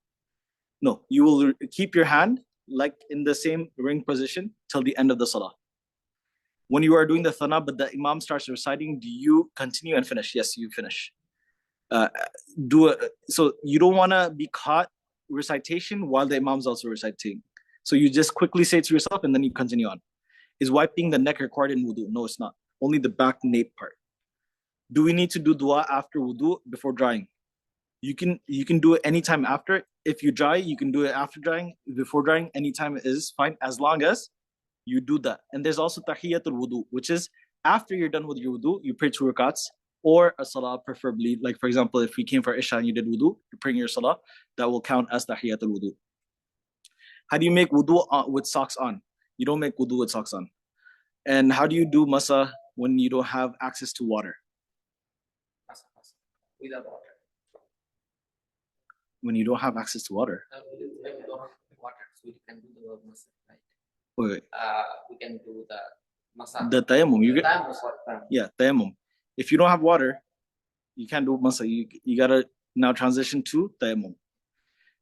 No, you will keep your hand like in the same ring position till the end of the salah. When you are doing the thana, but the imam starts reciting, do you continue and finish? Yes, you finish. So you don't want to be caught recitation while the imam's also reciting. So you just quickly say to yourself and then you continue on. Is wiping the neck required in wudu? No, it's not. Only the back nape part. Do we need to do dua after wudu before drying? You can do it anytime after. If you dry, you can do it after drying. Before drying, anytime is fine, as long as you do that. And there's also tahiyatul wudu, which is after you're done with your wudu, you pray 2 rakats or a salah preferably. Like for example, if we came for Isha and you did wudu, you're praying your salah, that will count as tahiyatul wudu. How do you make wudu with socks on? You don't make wudu with socks on. And how do you do masa when you don't have access to water? Without water. When you don't have access to water? We don't have water, so we can do the masa, right? Wait. We can do the masa. The tayammum. Yeah. Tayammum. If you don't have water, you can't do masa. You gotta now transition to tayammum.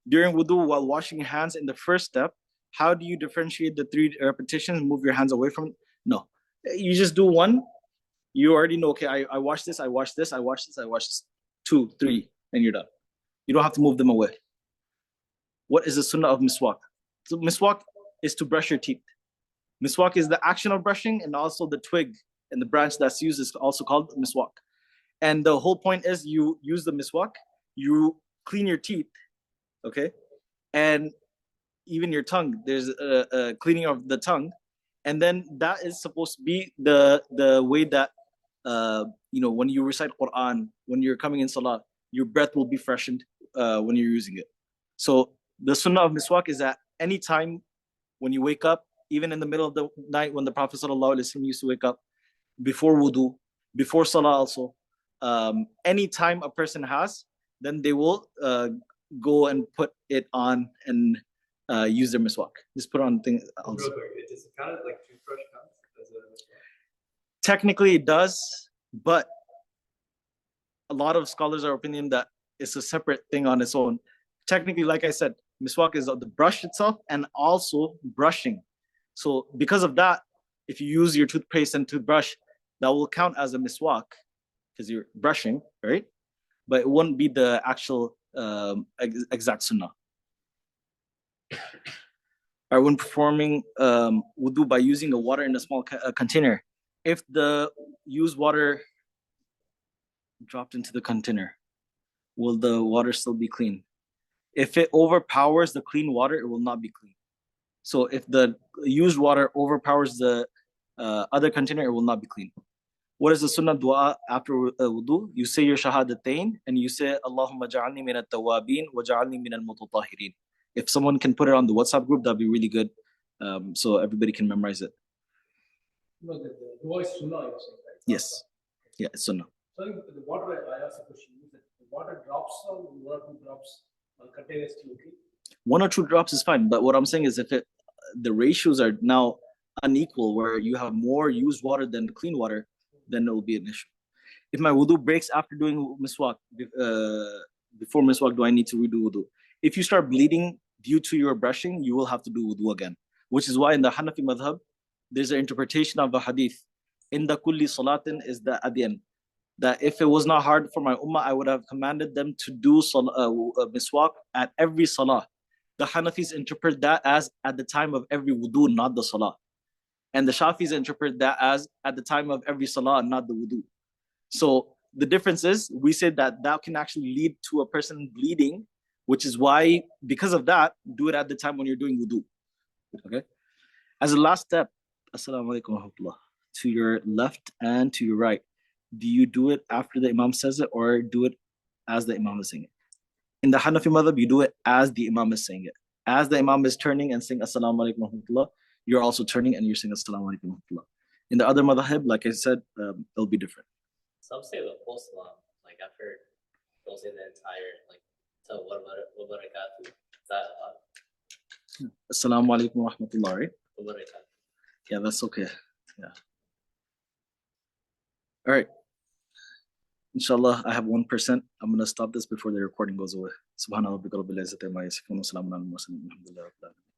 During wudu, while washing your hands in the first step, how do you differentiate the 3 repetitions? Move your hands away from it? No. You just do 1. You already know, okay, I wash this, I wash this, I wash this, I wash this. 2, 3, and you're done. You don't have to move them away. What is the sunnah of miswak? So miswak is to brush your teeth. Miswak is the action of brushing, and also the twig and the branch that's used is also called miswak. And the whole point is you use the miswak, you clean your teeth, okay? And even your tongue, there's a cleaning of the tongue. And then that is supposed to be the way that when you recite Quran, when you're coming in salah, your breath will be freshened when you're using it. So the sunnah of miswak is that any time when you wake up, even in the middle of the night when the Prophet ﷺ used to wake up, before wudu, before salah also, any time a person has, then they will go and put it on and use their miswak. Just put on things. Real quick, it does it count like toothbrush counts as a Technically, it does, but a lot of scholars are opinion that it's a separate thing on its own. Technically, like I said, miswak is the brush itself and also brushing. So because of that, if you use your toothpaste and toothbrush, that will count as a miswak because you're brushing, right? But it wouldn't be the actual exact sunnah. Or when performing wudu by using the water in a small container, if the used water dropped into the container, will the water still be clean? If it overpowers the clean water, it will not be clean. So if the used water overpowers the other container, it will not be clean. What is the sunnah dua after wudu? You say your shahadatain and you say Allahumma ja'alni min at-tawabin wa ja'alni min al-mutatahhirin. If someone can put it on the WhatsApp group, that'd be really good, so everybody can memorize it. no, the dua is sunnah, you're saying, right? Yes, yeah, it's sunnah. So the water, I asked a question, is that the water drops or 1 or 2 drops continuously, okay? 1 or 2 drops is fine, but what I'm saying is if the ratios are now unequal, where you have more used water than clean water, then it will be an issue. If my wudu breaks after doing miswak, before miswak, do I need to redo wudu? If you start bleeding due to your brushing, you will have to do wudu again, which is why in the Hanafi madhab, there's an interpretation of a hadith. In the kulli salatin is the at the end, that if it was not hard for my ummah, I would have commanded them to do miswak at every salah. The Hanafis interpret that as at the time of every wudu, not the salah. And the Shafis interpret that as at the time of every salah, not the wudu. So the difference is, we say that that can actually lead to a person bleeding, which is why, because of that, do it at the time when you're doing wudu. Okay? As a last step, assalamu alaikum wa rahmatullah, to your left and to your right, do you do it after the Imam says it or do it as the Imam is saying it? In the Hanafi madhab, you do it as the Imam is saying it. As the Imam is turning and saying assalamu alaikum wa rahmatullah, you're also turning and you're saying assalamu alaikum wa rahmatullah. In the other madhab, like I said, it'll be different. Some say the post salam, like after, don't say the entire, like, so what barakatuh? Is that allowed? Assalamu alaikum wa rahmatullah, right? What barakatuh? Yeah, that's okay. Yeah. All right. Inshallah, I have 1%. I'm going to stop this before the recording goes away. Subhanallah, bi rabbil izzati amma yasifun, wa salamun alal mursalin, walhamdulillahi rabbil alamin.